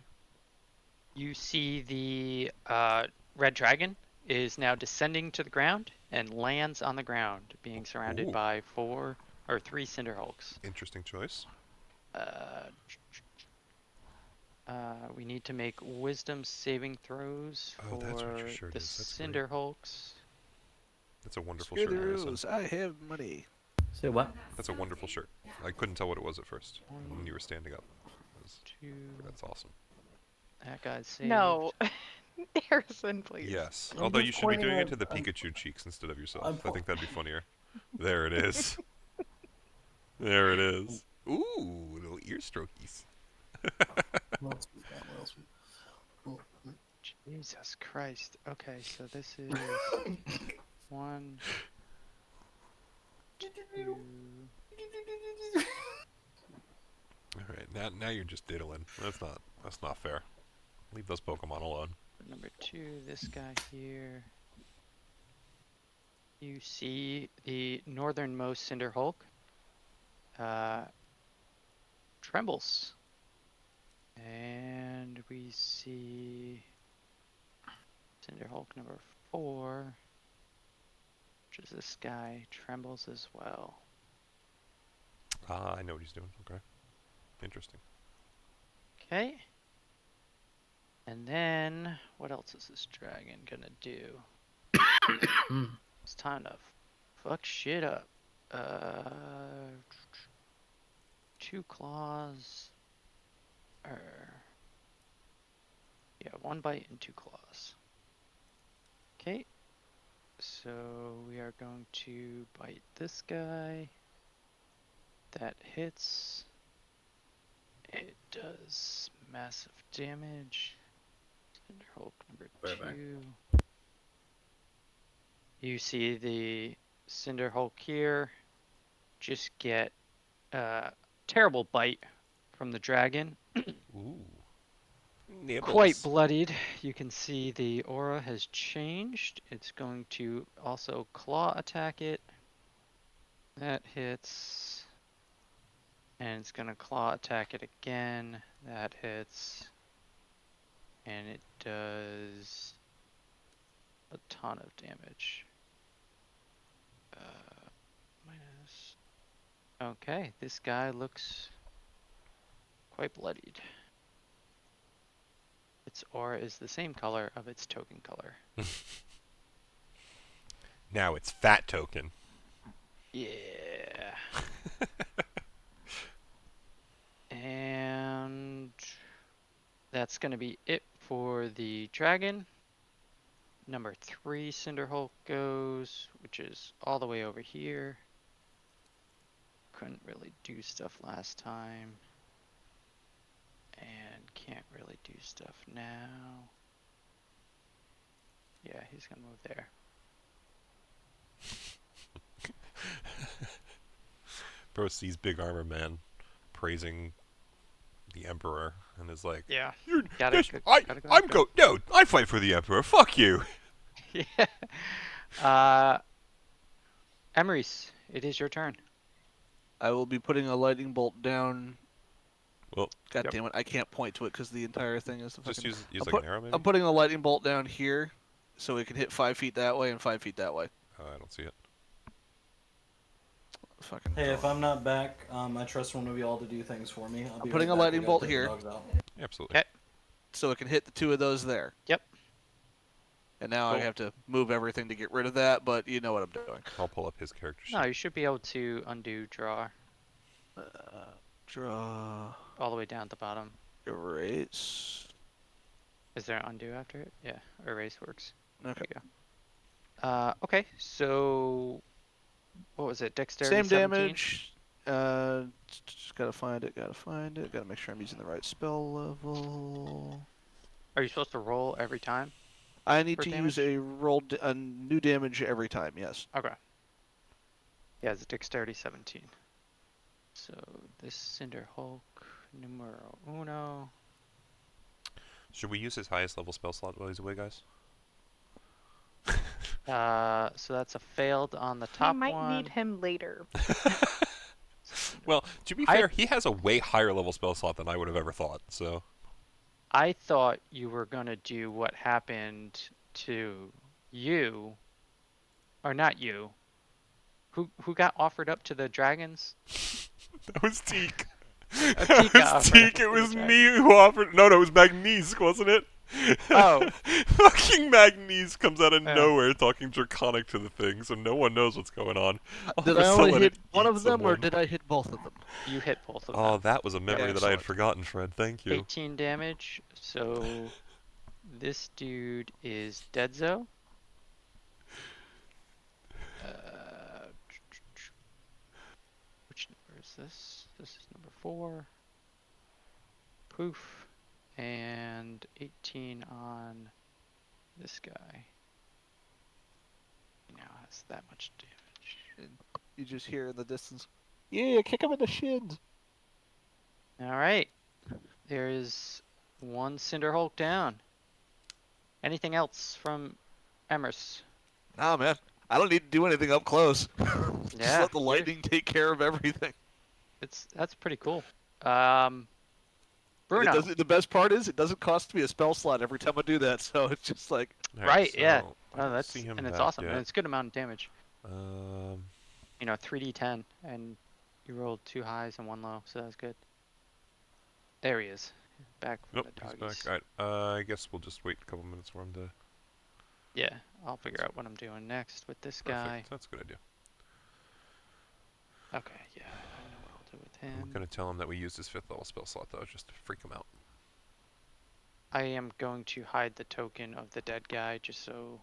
You see the red dragon is now descending to the ground and lands on the ground, being surrounded Ooh. by 3 Cinder Hulks. Interesting choice. We need to make wisdom saving throws Oh, that's what your for shirt the is. That's Cinder great. Hulks. That's a wonderful Screw shirt, the Harrison. rules. I have money. Say what? That's a wonderful shirt. I couldn't tell what it was at first when 1, you were standing up. 2. That's awesome. That guy's saved. No. Harrison, please. Yes. I'm Although just you should be pointing doing it out- to the I'm- Pikachu cheeks instead of yourself. I'm I think that'd be funnier. There it is. There it is. Ooh, little ear strokies. What else we got? What else we- Jesus Christ. Okay, so this is 1, 2. All right, now you're just diddling. That's not fair. Leave those Pokemon alone. Number 2, this guy here. You see the northernmost Cinder Hulk trembles. And we see Cinder Hulk number 4, which is this guy, trembles as well. Ah, I know what he's doing. Okay. Interesting. Okay. And then, what else is this dragon gonna do? It's time to fuck shit up. 2 claws. Yeah, 1 bite and 2 claws. Okay. So we are going to bite this guy. That hits. It does massive damage. Cinder Hulk number Right back. 2. You see the Cinder Hulk here just get a terrible bite from the dragon. Ooh. Nibbles. Quite bloodied. You can see the aura has changed. It's going to also claw attack it. That hits. And it's going to claw attack it again. That hits. And it does a ton of damage. Minus. Okay, this guy looks quite bloodied. Its aura is the same color of its token color. Now it's Fat Token. Yeah. And that's going to be it for the dragon. Number 3 Cinder Hulk goes, which is all the way over here. Couldn't really do stuff last time. And can't really do stuff now. Yeah, he's going to move there. Bro sees Big Armor Man praising the Emperor and is like, Yeah. "You're, Gotta this- go- I, gotta go, I'm go." No, I fight for the Emperor. Fuck you." Yeah. Emery's, it is your turn. I will be putting a lightning bolt down. Well, God Yep. damn it! I can't point to it because the entire thing is. just fucking... use I'll like put- an arrow, maybe. I'm putting a lightning bolt down here, so it can hit 5 feet that way and 5 feet that way. I don't see it. Fucking. Hey, if I'm not back, I trust one of y'all to do things for me. I'll be putting right a back. lightning I gotta bolt take the here. dogs out. Yeah, absolutely. Okay. So it can hit the 2 of those there. Yep. And now I Cool. have to move everything to get rid of that, but you know what I'm doing. I'll pull up his character sheet. No, you should be able to undo draw Draw. all the way down at the bottom. Erase. Is there an undo after it? Yeah, erase works. Okay. There you go. Okay, so what was it? Dexterity Same 17? damage. Just gotta find it. Gotta make sure I'm using the right spell level. Are you supposed to roll every time? I need For to damage? use a new damage every time. Yes. Okay. Yeah, it's a dexterity 17. So this Cinder Hulk, numero uno. Should we use his highest level spell slot while he's away, guys? So that's a failed on the You top might one. need him later. Well, to be I- fair, he has a way higher level spell slot than I would have ever thought. So I thought you were gonna do what happened to you, or not you. Who got offered up to the dragons? that was Teak. Tika It was offered Teak. to It do was the me dragon. who offered. No, it was Magnisk, wasn't it? Oh. Fucking Magnisk comes out of Yeah. nowhere talking draconic to the thing, so no one knows what's going on. All Did of a I only sudden hit it one eats of them, or someone. did I hit both of them? You hit both of Oh, them. that was a memory that I had Excellent. forgotten, Fred. Thank you. 18 damage. So this dude is Deadzo. Which number is this? This is number 4. Poof. And 18 on this guy. He now has that much damage. You just hear in the distance, yeah, kick him in the shins. Alright. There is one Cinderhulk down. Anything else from Emrys? Nah, man. I don't need to do anything up close. Just Yeah, let the lightning take care of everything. That's pretty cool. And Bruno. the best part is, it doesn't cost me a spell slot every time I do that, so it's just like... All Right, yeah. so I Oh, don't that's see him and it's back awesome. yet. And it's a good amount of damage. Um, 3d10, and you rolled 2 highs and 1 low, so that's good. There he is. Back from nope, the he's doggies. back. Alright, I guess we'll just wait a couple minutes for him to... Yeah, I'll figure out what I'm doing next with this guy. Perfect. That's a good idea. Okay, yeah, I know what I'll do with I'm him. gonna tell him that we used his 5th level spell slot, though, just to freak him out. I am going to hide the token of the dead guy just so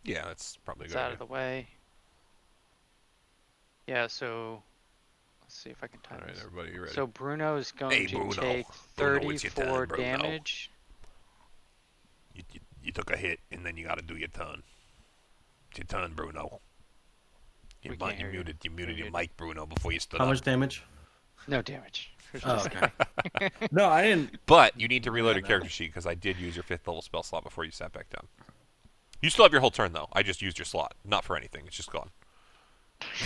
Yeah, that's probably a it's good out idea. of the way. Yeah, so let's see if I can time Alright, this. everybody, you ready? So Bruno is going Hey, to Bruno. take Bruno, it's your 34 turn, Bruno. damage. You took a hit, and then you gotta do your turn. It's your turn, Bruno. We can't hear you. You muted your Muted. mic, Bruno, before you stood How up. much damage? No damage. There's Oh, just- okay. No, I didn't. But you need to reload Yeah, your no. character sheet, because I did use your 5th level spell slot before you sat back down. You still have your whole turn, though. I just used your slot. Not for anything. It's just gone.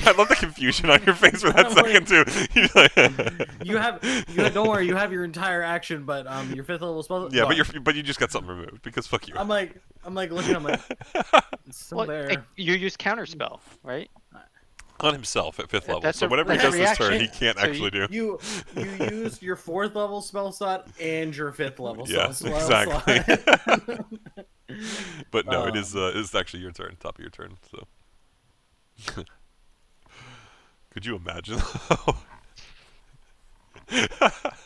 I love the confusion on your face for that I'm like- second, too. You're like- You have. Don't worry. You have your entire action, but your 5th level spell. Yeah, gone. but you just got something removed, because fuck you. I'm like looking. I'm like, it's still Well, there. hey, you use counterspell, right? On himself at 5th level. That's So a- whatever he that's does a this turn, he reaction. can't So actually do. You used your 4th level spell slot and your 5th level Yeah, spell exactly. slot. But no, it's actually your turn, top of your turn, so. Could you imagine?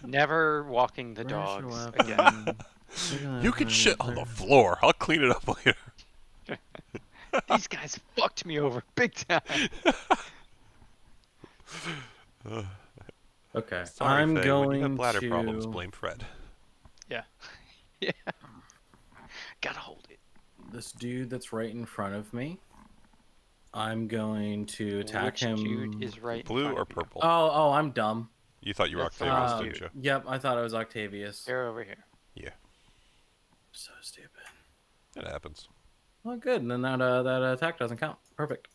Never walking the Where's your dogs weapon? again. You can shit on the floor. I'll clean it up later. These guys fucked me over big time. Okay, Sorry, I'm Faye, going when you have bladder to. problems, blame Fred. Yeah. Gotta hold it. This dude that's right in front of me. I'm going to attack Which him. dude is right in Blue front or of you? purple? Oh, I'm dumb. You thought you were That's Octavius, fine. didn't you? Yep, I thought it was Octavius. They're over here. Yeah, So stupid. it happens. Well, good. And then that attack doesn't count. Perfect.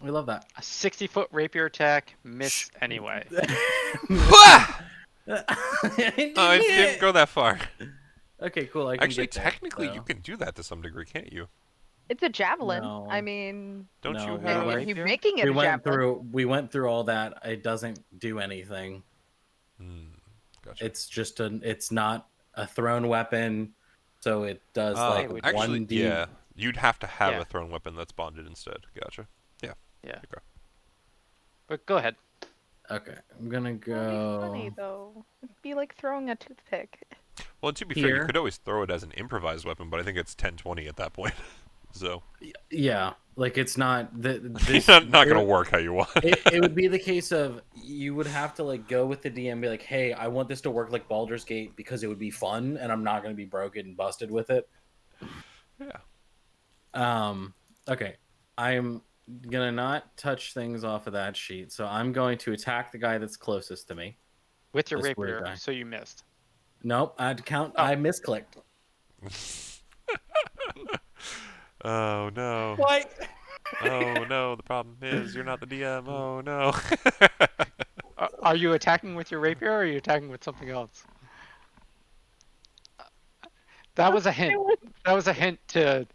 We love that. A 60-foot rapier attack, missed anyway. Ah! I didn't Oh, it hit. didn't go that far. Okay, cool. I can Actually, get there, technically, so. you can do that to some degree, can't you? It's a javelin. No. I mean, Don't No, you we have? don't. you're making it We a went javelin. through all that. It doesn't do anything. Gotcha. It's not a thrown weapon, so it does like actually, 1d. yeah. You'd have to have Yeah. a thrown weapon that's bonded instead. Gotcha. Yeah. Okay. But go ahead. Okay, I'm gonna That'd be go. funny though. It'd be like throwing a toothpick. Well, to be fair, you Here. could always throw it as an improvised weapon, but I think it's 10-20 at that point. So Yeah, like it's not it's this. not gonna work how you want. It would be the case of you would have to like go with the DM and be like, hey, I want this to work like Baldur's Gate because it would be fun and I'm not gonna be broken and busted with it. Yeah. Okay. I'm gonna not touch things off of that sheet, so I'm going to attack the guy that's closest to me. With your This weird rapier, guy. so you missed. Nope, I had to count. Oh. I misclicked. Oh no. What? Oh no. The problem is you're not the DM. Oh no. Are you attacking with your rapier, or are you attacking with something else? That was a hint. That was a hint to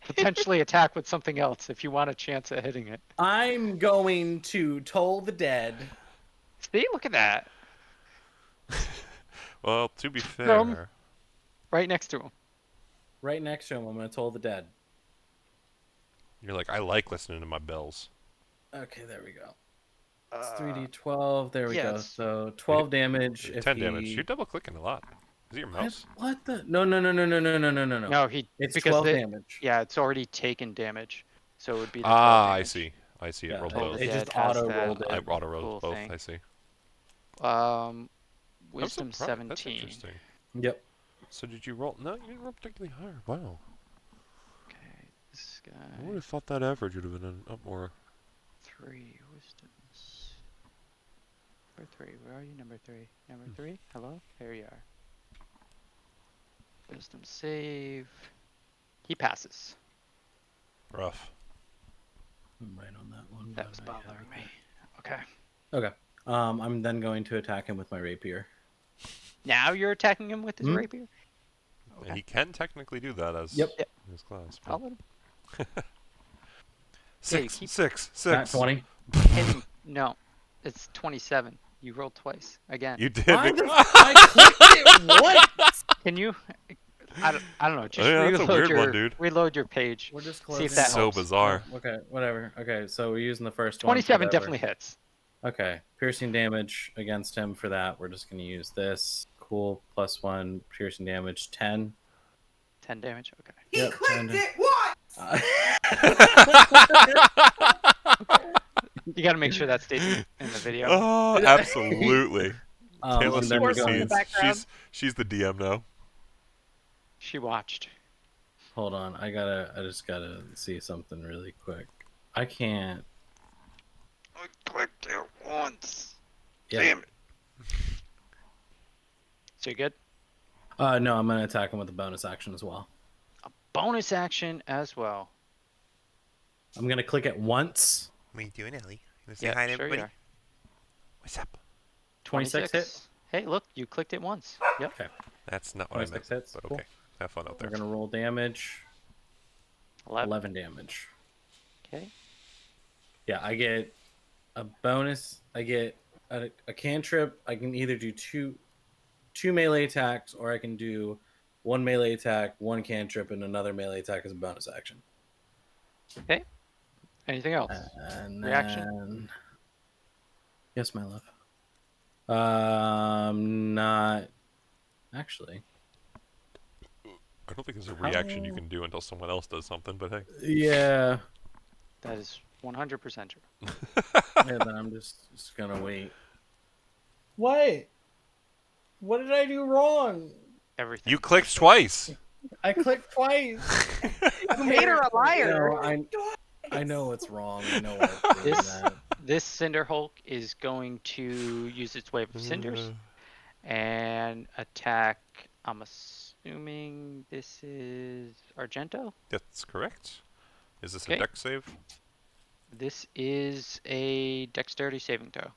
potentially attack with something else if you want a chance at hitting it. I'm going to toll the dead. See, look at that. Well, to be From- fair, Right next to him. Right next to him, I'm gonna toll the dead. you're like, I like listening to my bells. Okay, there we go. It's 3d12. There we yeah, go. it's- So 12 damage. If 10 he... damage. You're double clicking a lot. Is it your mouse? What the? No. No, It's because 12 the- damage. Yeah, it's already taken damage, so it would be the 12 Ah, I damage. see. I see. It Yeah, rolled Toll both. the it Dead just has auto that. rolled it. I auto rolled cool both. thing. I see. Wisdom surprised. That's 17. interesting. Yep. So did you roll? No, you didn't roll particularly higher. Wow. Okay, this I would guy. have thought that average would have been up more. 3 wisdoms. Number 3. Where are you? Number 3. Number 3? Hello? There you are. Wisdom save. He passes. Rough. I'm right on that one. That but was I bothering have me. it. Okay. Okay. I'm then going to attack him with my rapier. Now you're attacking him with his Hmm? rapier? And he can technically do that as Yep. his class. I'll let him. Six, keep- six, Nat six. 20. hit him. No, it's 27. You rolled twice. Again. You did. Why the I clicked it once? Can you? I don't know. Just yeah, that's a reload weird your one, dude. reload your page. We're just See closing. if that So helps. bizarre. Okay, whatever. Okay, so we're using the first one. 27 whatever. definitely hits. Okay, piercing damage against him for that. We're just going to use this. Cool. +1 piercing damage. 10. 10 damage. Okay. He Yep, clicked kinda. it once! You got to make sure that stays in the video. Oh, absolutely. Taylor and then we're Horse in the going, background. she's the DM now. She watched. hold on. I just gotta see something really quick. I can't. I clicked it once. Yeah. Damn it. So you good? No, I'm gonna attack him with a bonus action as well. Bonus action as well. I'm gonna click it once. What are you doing, Ellie? You Yeah, sure you are. What's up? 26 hit. Hey, look, you clicked it once. Yep. Okay. That's not what I meant. 26 hits. But Cool. okay. Have fun out there. We're gonna roll damage. 11. 11 damage. Okay. Yeah, I get a bonus. I get a cantrip. I can either do two melee attacks, or I can do one melee attack, one cantrip, and another melee attack as a bonus action. Okay. Anything else? And Reaction? then... Yes, my love. Not actually. I don't think there's a reaction you can do until someone else does something, but hey. Yeah. That is 100% true. Yeah, then I'm just gonna wait. What? What did I do wrong? Everything. You clicked twice. I clicked twice. You made her a liar. No, I know what's wrong. I know what's doing that. This Cinder Hulk is going to use its wave of cinders and attack. I'm assuming this is Argento. That's correct. Is this Okay. a deck save? This is a dexterity saving throw.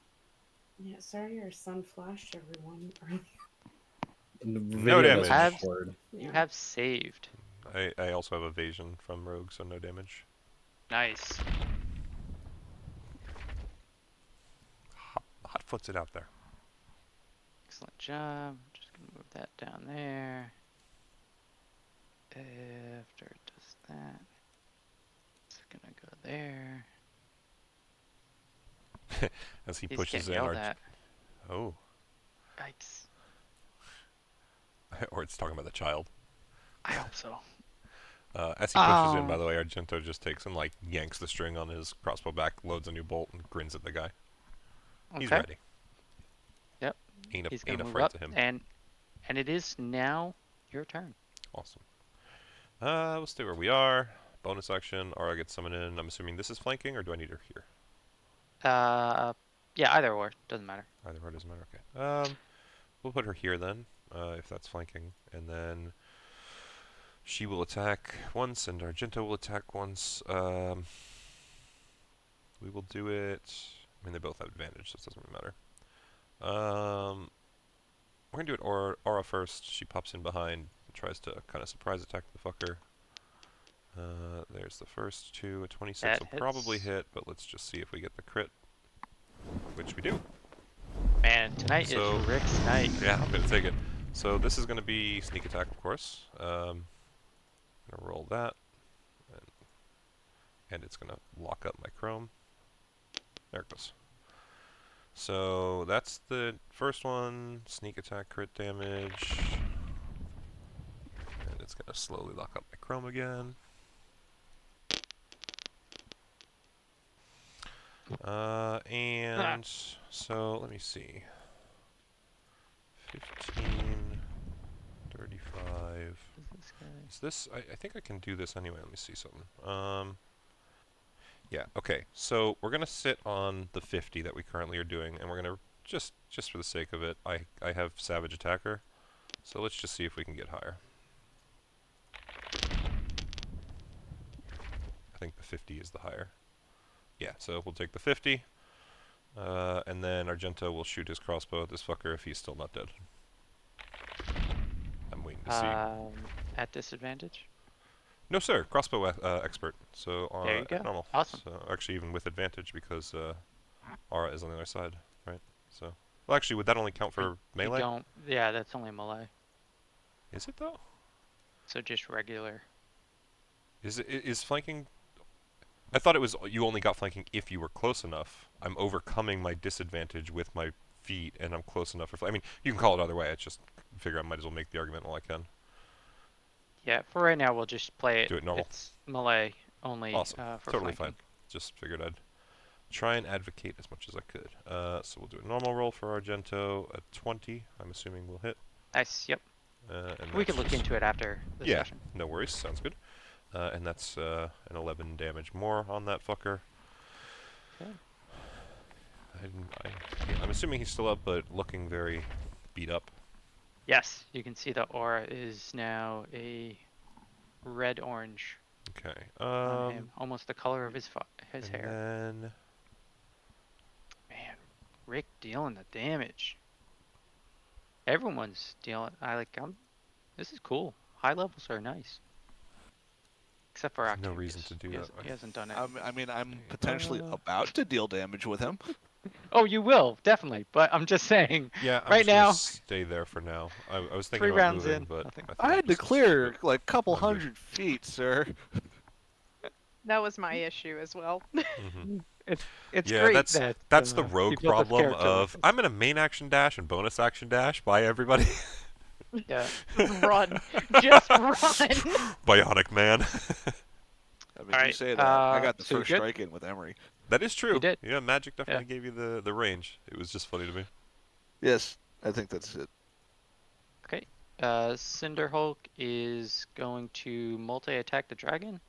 Yeah, sorry your son flashed everyone earlier. Video damage. doesn't record. You have saved. I also have evasion from Rogue, so no damage. Nice. Hot foots it out there. Excellent job. Just gonna move that down there. After it does that, it's gonna go there. As he He's pushes getting in. yelled at. Oh. Yikes. Or it's talking about the child. I hope so. As he pushes in, by the way, Argento just takes and like yanks the string on his crossbow back, loads a new bolt, and grins at the guy. He's Okay. ready. Yep. Ain't He's gonna move afraid up, to him. and it is now your turn. Awesome. We'll stay where we are. Bonus action. Aura gets summoned in. I'm assuming this is flanking, or do I need her here? Yeah, either or doesn't matter. Either or doesn't matter. Okay. We'll put her here then, if that's flanking, and then she will attack once, and Argento will attack once. We will do it. I mean, they both have advantage, so it doesn't really matter. We're gonna do it Aura first. She pops in behind, and tries to kind of surprise attack the fucker. There's the first two. A 26 That will probably hits. hit, but let's just see if we get the crit, which we do. Man, tonight So- is Rick's night. Yeah, I'm gonna take it. So this is going to be sneak attack, of course. I'm going to roll that. And it's going to lock up my chrome. There it goes. So that's the first one. Sneak attack, crit damage. And it's going to slowly lock up my chrome again. And so let me see. 15, 35. Is this? I think I can do this anyway. Let me see something. Yeah. Okay. So we're gonna sit on the 50 that we currently are doing, and we're gonna just for the sake of it, I have Savage Attacker. So let's just see if we can get higher. I think the 50 is the higher. Yeah, so we'll take the 50, and then Argento will shoot his crossbow at this fucker if he's still not dead. I'm waiting to see. At disadvantage? No, sir. Crossbow expert. So There you go. normal. Awesome. So actually, even with advantage because Aura is on the other side, right? So, well, actually, would that only count for melee? Don't. Yeah, that's only melee. Is it though? So just regular. Is flanking? I thought it was you only got flanking if you were close enough. I'm overcoming my disadvantage with my feet, and I'm close enough for. I mean, you can call it either way. I just figure I might as well make the argument while I can. Yeah, for right now we'll just play it. Do it normal. It's melee only. Awesome. For Totally flanking. fine. Just figured I'd try and advocate as much as I could. So we'll do a normal roll for Argento at 20. I'm assuming we'll hit. Nice. Yep. And We can that's look just- into it after the Yeah, session. no worries. Sounds good. And that's an 11 damage more on that fucker. Okay. I'm assuming he's still up, but looking very beat up. Yes, you can see the aura is now a red-orange Okay. on him, almost the color of his and hair. then Man, Rick dealing the damage. Everyone's dealing. This is cool. High levels are nice. Except for There's no Octavius. reason to do that. He hasn't done it. I mean, I'm potentially about to deal damage with him. Oh, you will definitely. But I'm just saying. yeah, I'm right just gonna now- stay there for now. I was thinking 3 about rounds moving, in, but nothing. think I I'm had to just gonna clear stick like a couple I'm good. 100 feet, sir. That was my issue as well. Mhm. It's Yeah, great that's the he rogue built this problem character like of this. I'm gonna main action dash and bonus action dash. Bye everybody. Yeah. Run. Just run. Bionic man. I mean, you Alright, say that. I got the so you first good? strike in with Emery. That is true. You did. Yeah, magic definitely gave you the range. It was just funny to me. Yes, I think that's it. Okay. Cinder Hulk is going to multi-attack the dragon.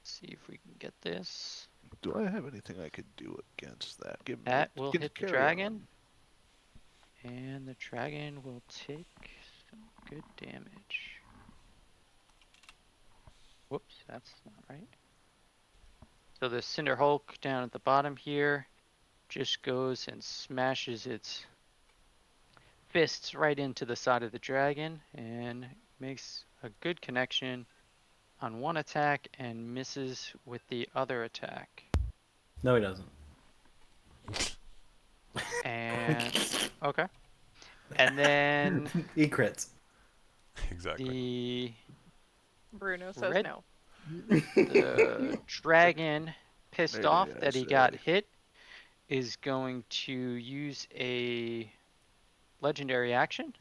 See if we can get this. Do I have anything I could do against that? That will hit the carry dragon. And the dragon will take some good damage. Whoops, that's not right. So the Cinder Hulk down at the bottom here just goes and smashes its fists right into the side of the dragon and makes a good connection on one attack and misses with the other attack. No, he doesn't. And okay. And then He crits. Exactly. the Bruno says Red- no. the dragon, pissed Maybe off I that he got say. hit, is going to use a legendary action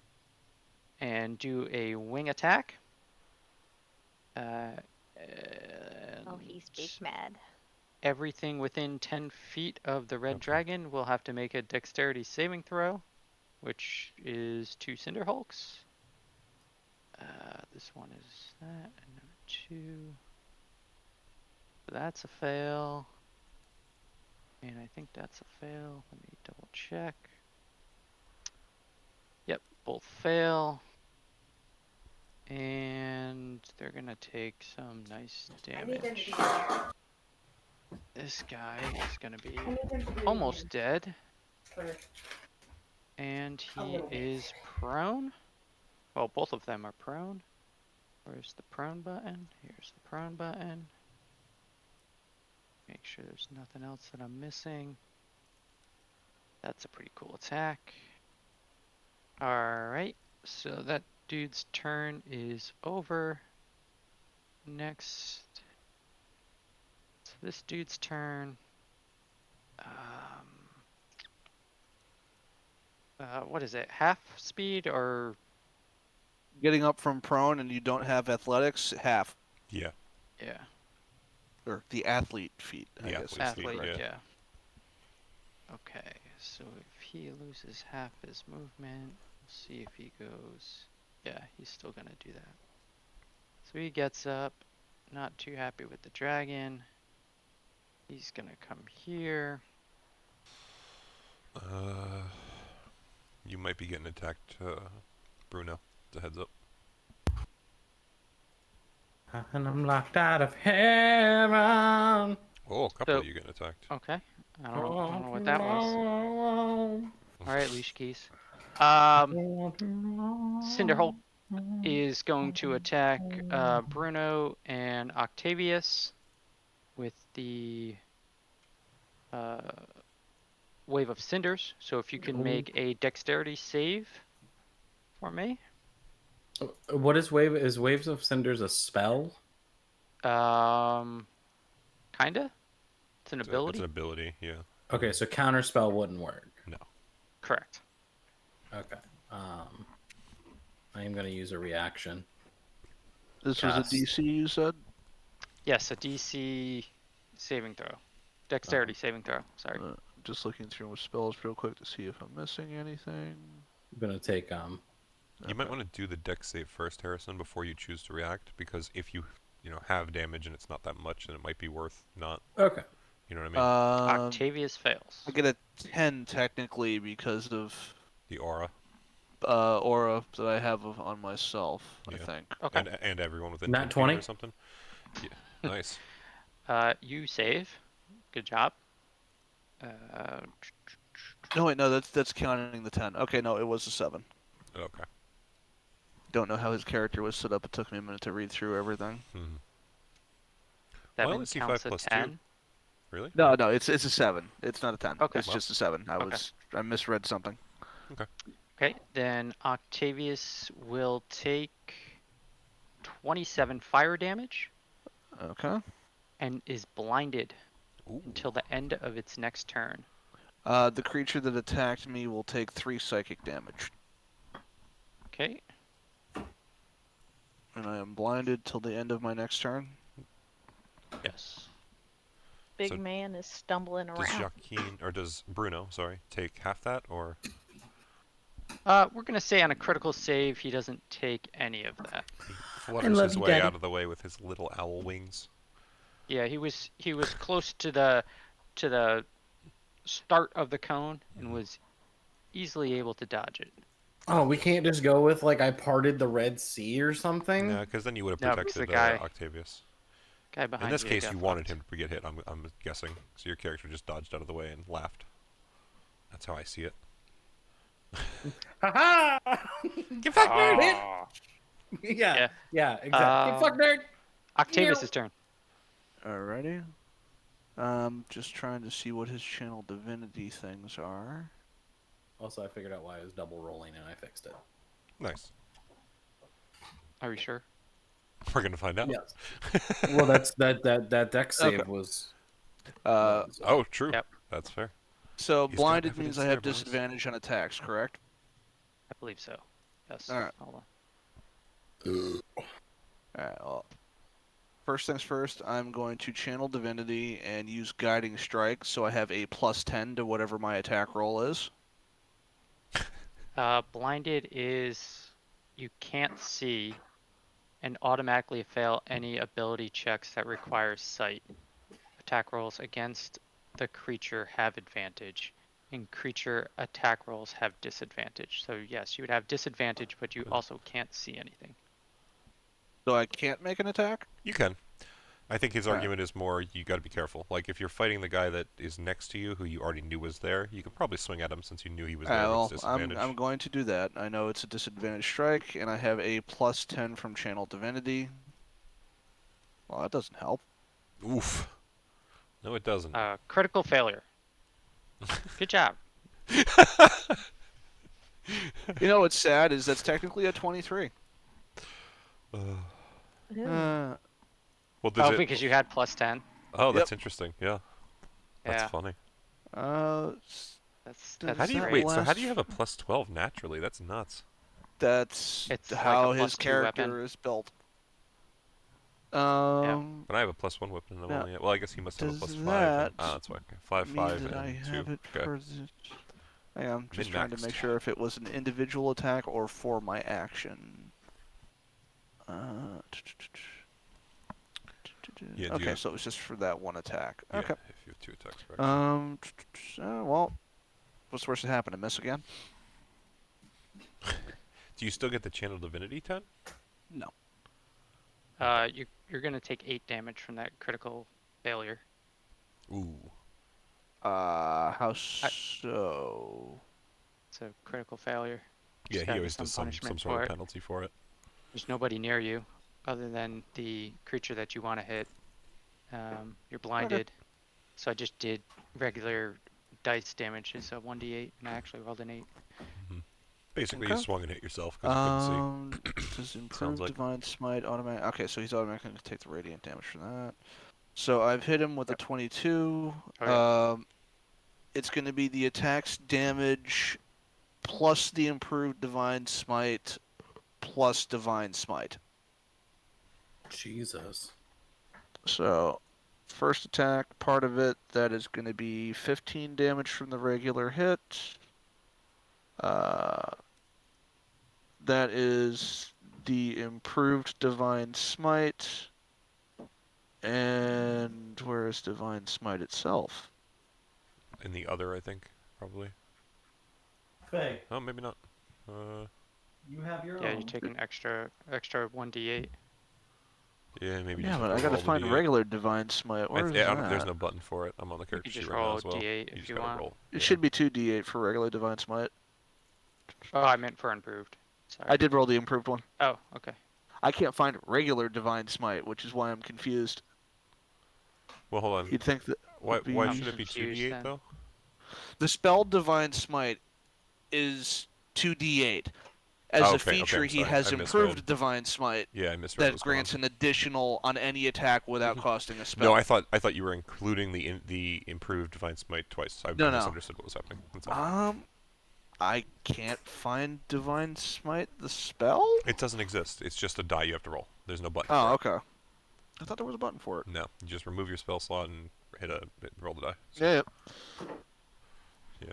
and do a wing attack. Oh, he's big mad. Everything within 10 feet of the red Okay. dragon will have to make a dexterity saving throw, which is 2 Cinder Hulks. This one is that, and number 2. So that's a fail. And I think that's a fail. Let me double check. Yep, both fail. And they're gonna take some nice I need them to damage. be in here. This guy is gonna be I need them to be in almost dead. here And A he little bit. is prone. Well, both of them are prone. Where's the prone button? Here's the prone button. Make sure there's nothing else that I'm missing. That's a pretty cool attack. Alright, so that dude's turn is over. Next. So this dude's turn. What is it? Half speed or Getting up from prone and you don't have athletics, half. Yeah. yeah, Or the athlete feat, I The guess. athlete feat, athlete, yeah. yeah. Okay, so if he loses half his movement, we'll see if he goes. Yeah, he's still gonna do that. So he gets up, not too happy with the dragon. He's gonna come here. You might be getting attacked, Bruno. It's a heads up. And I'm locked out of heaven. Oh, a couple So- of you getting attacked. Okay, I don't know what that was. All right, leash keys. Cinderholt is going to attack Bruno and Octavius with the Wave of Cinders. So if you can make a dexterity save for me. What is wave? Is Waves of Cinders a spell? Kinda. It's an It's ability. an ability, yeah. Okay, so counter spell wouldn't work. Correct. Okay. I am going to use a reaction. This was a Cast. DC, you said? Yes, a DC saving throw. Dexterity saving throw. Sorry. Just looking through my spells real quick to see if I'm missing anything. I'm going to take You might want to do the dex save first, Harrison, before you choose to react, because if you have damage and it's not that much, then it might be worth not. Okay. You know what I mean? Octavius fails. I get a 10 technically because of The aura. aura that I have on myself, I Yeah. think. Okay. And everyone within Nat 10 feet 20? or something. Yeah. Nice. You save. Good job. No, wait, no, that's counting the 10. Okay, no, it was a 7. Okay. Don't know how his character was set up. It took me a minute to read through everything. Seven let's see, counts 5 a plus 2. 10. Really? No, it's a 7. It's not a 10. Okay. It's just a 7. Okay. I misread something. Okay, then Octavius will take 27 fire damage Okay. and is blinded Ooh. until the end of its next turn. The creature that attacked me will take 3 psychic damage. Okay. And I am blinded till the end of my next turn. Yes. Big So man is stumbling Does around. Joaquin, or does Bruno, sorry, take half that, or? We're gonna say on a critical save, he doesn't take any of that. He flutters love his you, way Daddy. out of the way with his little owl wings. Yeah, he was close to the start of the cone and was easily able to dodge it. Oh, we can't just go with like I parted the Red Sea or something. No, because then you would have No, because protected the guy Octavius. Guy behind In this you case, got you wanted fucked. him to get hit. I'm guessing. So your character just dodged out of the way and laughed. That's how I see it. Ha Get back, Ah. Yeah, exactly. Um, Fuck nerd. Octavius' turn. Alrighty. Just trying to see what his channel divinity things are. Also, I figured out why I was double rolling and I fixed it. Nice. Are you sure? We're gonna find out. Yes. Well, that deck save Okay. was. Oh, true. Yep. That's fair. So He's got blinded evidence means I there, have boys. disadvantage on attacks, correct? I believe so. Yes. Alright. Hold on. Alright, well, first things first, I'm going to channel divinity and use guiding strike, so I have a +10 to whatever my attack roll is. Blinded is you can't see and automatically fail any ability checks that require sight. Attack rolls against the creature have advantage, and creature attack rolls have disadvantage. So yes, you would have disadvantage, but you also can't see anything. So I can't make an attack? You can. I think his Alright. argument is more you got to be careful. Like if you're fighting the guy that is next to you, who you already knew was there, you could probably swing at him since you knew he was there with Well, disadvantage. I'm going to do that. I know it's a disadvantage strike, and I have a +10 from channel divinity. Well, that doesn't help. Oof. No, it doesn't. Critical failure. Good job. You know what's sad is that's technically a 23. Well, does Oh, it? because you had +10. Oh, that's Yep. interesting. Yeah, that's Yeah, funny. that's Does How do you that great. wait? So how do you last- have a +12 naturally? That's nuts. That's It's like how a his +2 character weapon. is built. Yeah. But I have a +1 weapon and I'm Now, only at, well, I guess he must have a does +5 and that that's why. Okay. 5, mean 5, that I and 2. have it Okay. for the... I am just trying to Min-maxed. make sure if it was an individual attack or for my action. Yeah, do Okay, you- so it was just for that one attack. Yeah, Okay. if you have 2 attacks per action. Well, what's worse to happen? To miss again? Do you still get the Channel Divinity 10? No. You're gonna take 8 damage from that critical failure. Ooh. How so? It's a critical failure. Yeah, Just he gotta always get does some some punishment sort for of it. penalty for it. There's nobody near you, other than the creature that you want to hit. You're blinded, so I just did regular dice damage. It's a 1d8, and I actually rolled an 8. Basically, Okay. you swung and hit yourself because you couldn't see. Does improve like- divine smite automatic? Okay, so he's automatically going to take the radiant damage for that. So I've hit him with a 22. Okay. It's going to be the attack's damage plus the improved divine smite plus divine smite. Jesus. So first attack, part of it, that is going to be 15 damage from the regular hit. That is the improved divine smite. And where is divine smite itself? In the other, I think, probably. Faye, Oh, maybe not. you have your Yeah, you take an extra 1d8. Yeah, maybe Yeah, just but have I to gotta roll the find D8. regular divine smite. Where is I don't, there's that? no button for it. I'm on the character just sheet right now roll as well. D8 if just you gotta want. roll. It should be 2d8 for regular divine smite. Oh, I meant for improved. Sorry. I did roll the improved one. Oh, okay. I can't find regular divine smite, which is why I'm confused. Well, hold on. You'd think that Why would be... should it be confused 2d8 then. though? The spell divine smite is 2d8. As Oh, a okay, feature, I'm he sorry, has I improved misread. divine smite Yeah, I misread that what's going grants on. an additional on any attack without costing a spell. No, I thought you were including the improved divine smite twice. I No. misunderstood what was happening. That's all. I can't find divine smite the spell. It doesn't exist. It's just a die you have to roll. There's no button. Oh, for it. okay. I thought there was a button for it. No, you just remove your spell slot and roll the die. So, Yeah. Yeah.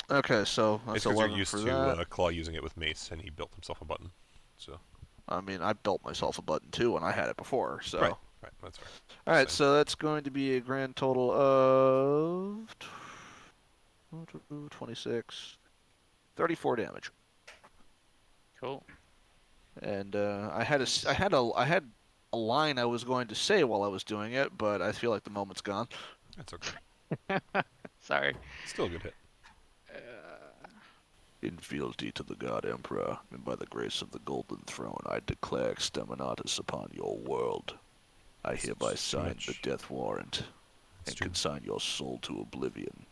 Okay, so it's that's because you're 11 used for to that. Claw using it with mace, and he built himself a button. So. I mean, I built myself a button too when I had it before. So. Right. That's right. All right, Same. so that's going to be a grand total of 26, 34 damage. Cool. And I had a line I was going to say while I was doing it, but I feel like the moment's gone. That's okay. Sorry. Still a good hit. In fealty to the God Emperor, and by the grace of the Golden Throne, I declare exterminatus upon your world. I hereby It's too sign much. the death warrant It's and too- consign your soul to oblivion.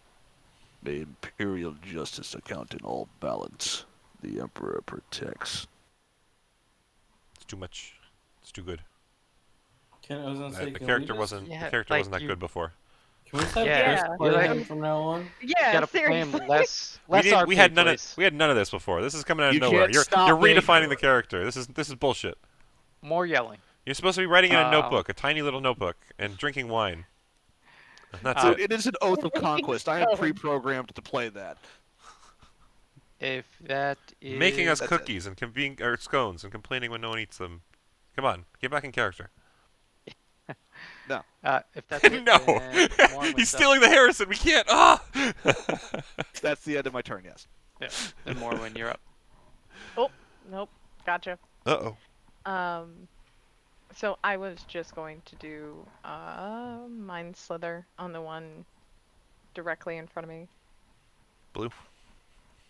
May imperial justice account in all balance. The Emperor protects. It's too much. It's too good. I was gonna say, The can character we wasn't. Yeah, the character like wasn't that you- good before. Can we just have Yeah. Chris Yeah. play You're him like- from now on? Yeah, Gotta play seriously. him less RP, We had none please. of this before. This is coming out of You nowhere. can't stop You're me. redefining the character. This is bullshit. More yelling. You're supposed to be writing in a Uh, notebook, a tiny little notebook, and drinking wine. And that's Dude, it. it is an oath of conquest. I am pre-programmed to play that. If that is Making us That's it. cookies and or scones and complaining when no one eats them. Come on, get back in character. if that's it, No, then Mormon's he's up. stealing the Harrison. We can't. Ah. That's the end of my turn, yes. Yeah, then Mormon, you're up. Nope. Gotcha. Uh-oh. So I was just going to do Mind Slither on the one directly in front of me. Blue.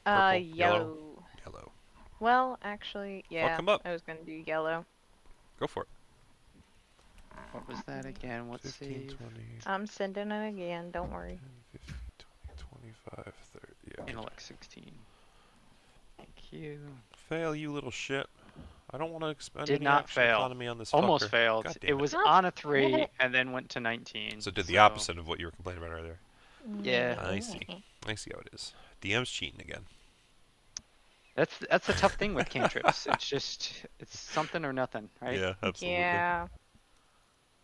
Purple, Yellow. yellow. Yellow. Well, actually, yeah. him up. I was gonna do yellow. Go for it. What was that again? What 15, save? 20, I'm sending it again. Don't worry. 10, 15, 20, 25, 30. Yeah. Intellect 16. Thank you. Fail, you little shit. I don't want to expend Did any not action fail. economy on this Almost fucker. failed. God It damn it. was Oh, on a 3 shit. and then went to 19. So it did the opposite of what you were complaining about earlier. Yeah. I see. I see how it is. DM's cheating again. That's the tough thing with cantrips. It's something or nothing, right? Yeah, absolutely. Yeah.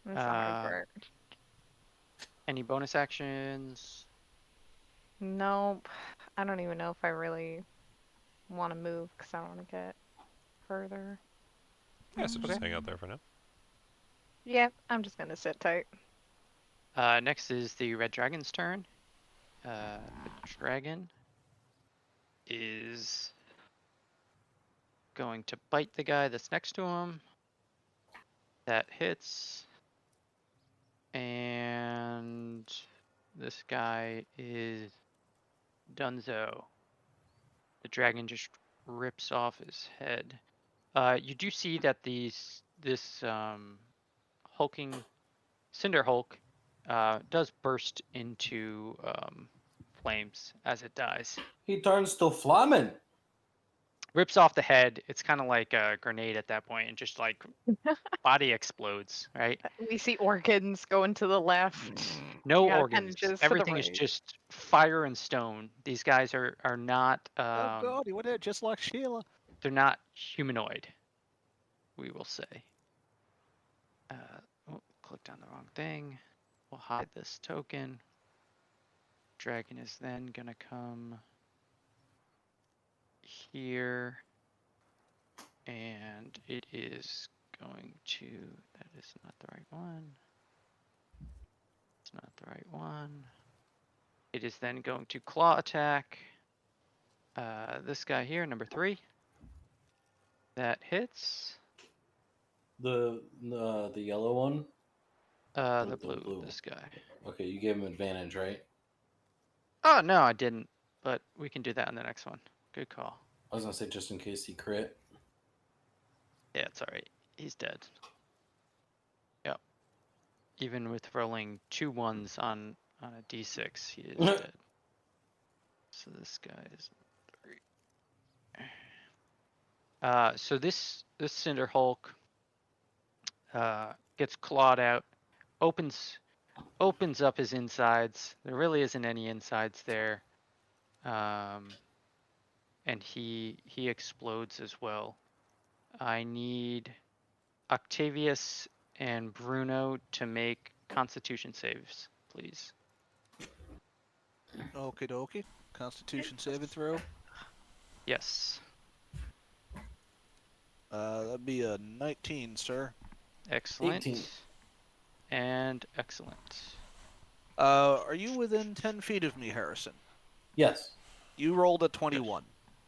That's a hard Uh, part. Any bonus actions? Nope. I don't even know if I really want to move because I don't want to get further. Yeah, so just Okay. hang out there for now. Yeah, I'm just gonna sit tight. Next is the red dragon's turn. The dragon is going to bite the guy that's next to him. That hits. And this guy is Dunzo. The dragon just rips off his head. You do see that this hulking Cinder Hulk does burst into flames as it dies. He turns to flamin'. Rips off the head. It's kind of like a grenade at that point, and just like body explodes, right? We see organs going to the left. No Yeah, organs. appendages to the Everything is right. just fire and stone. These guys are not Oh God, he went out just like Sheila. they're not humanoid. We will say. Clicked on the wrong thing. We'll hide this token. Dragon is then gonna come here, and it is going to. That is not the right one. It's not the right one. It is then going to claw attack. This guy here, number 3. That hits. The yellow one. The blue. This guy. Okay, you gave him advantage, right? Oh no, I didn't. But we can do that on the next one. Good call. I was gonna say just in case he crit. Yeah, it's alright. He's dead. Yep. Even with rolling 2 1s on a d6, he is dead. So this guy is 3. So this Cinder Hulk gets clawed out, opens up his insides. There really isn't any insides there, and he explodes as well. I need Octavius and Bruno to make Constitution saves, please. Okie dokie. Constitution saving throw. Yes. That'd be a 19, sir. Excellent. 18. And excellent. Are you within 10 feet of me, Harrison? Yes. You rolled a 21.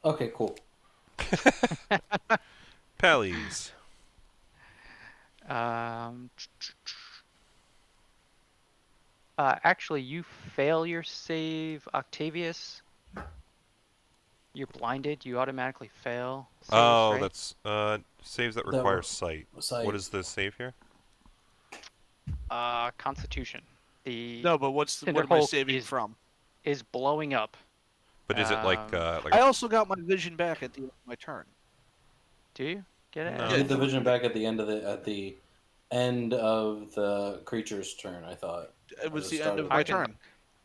Okay, cool. Pallies. Actually, you fail your save, Octavius. You're blinded. You automatically fail. Saves, Oh, right? that's saves that That require were- sight. Sight. What is the save here? Constitution. The No, but what am I Cinderhulk saving from? is blowing up. But is it like I also got my vision back at the end of my turn. Do you get it? No. You get the vision back at the end of the creature's turn. I thought It was At the the end start of of my I can turn,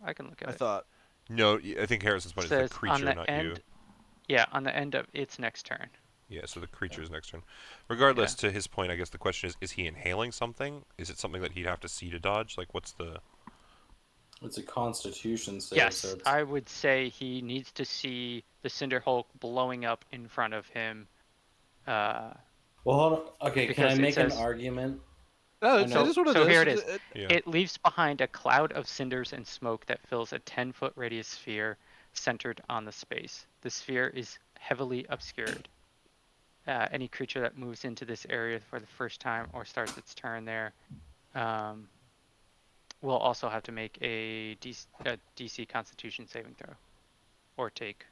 I can look at I it. thought. No, I think Harrison's point is the Says on creature, the not end. you. Yeah, on the end of its next turn. Yeah, so the creature's next turn. Regardless, to his point, I guess the question is he inhaling something? Is it something that he'd have to see to dodge? Like, what's the... it's a Constitution save. Yes, so it's... I would say he needs to see the Cinder Hulk blowing up in front of him. Well, hold on. Okay, can Because I it make an says- argument? No, I it know. is what it So is. here it is. Yeah. It leaves behind a cloud of cinders and smoke that fills a 10-foot radius sphere centered on the space. The sphere is heavily obscured. Any creature that moves into this area for the first time or starts its turn there will also have to make a DC Constitution saving throw or take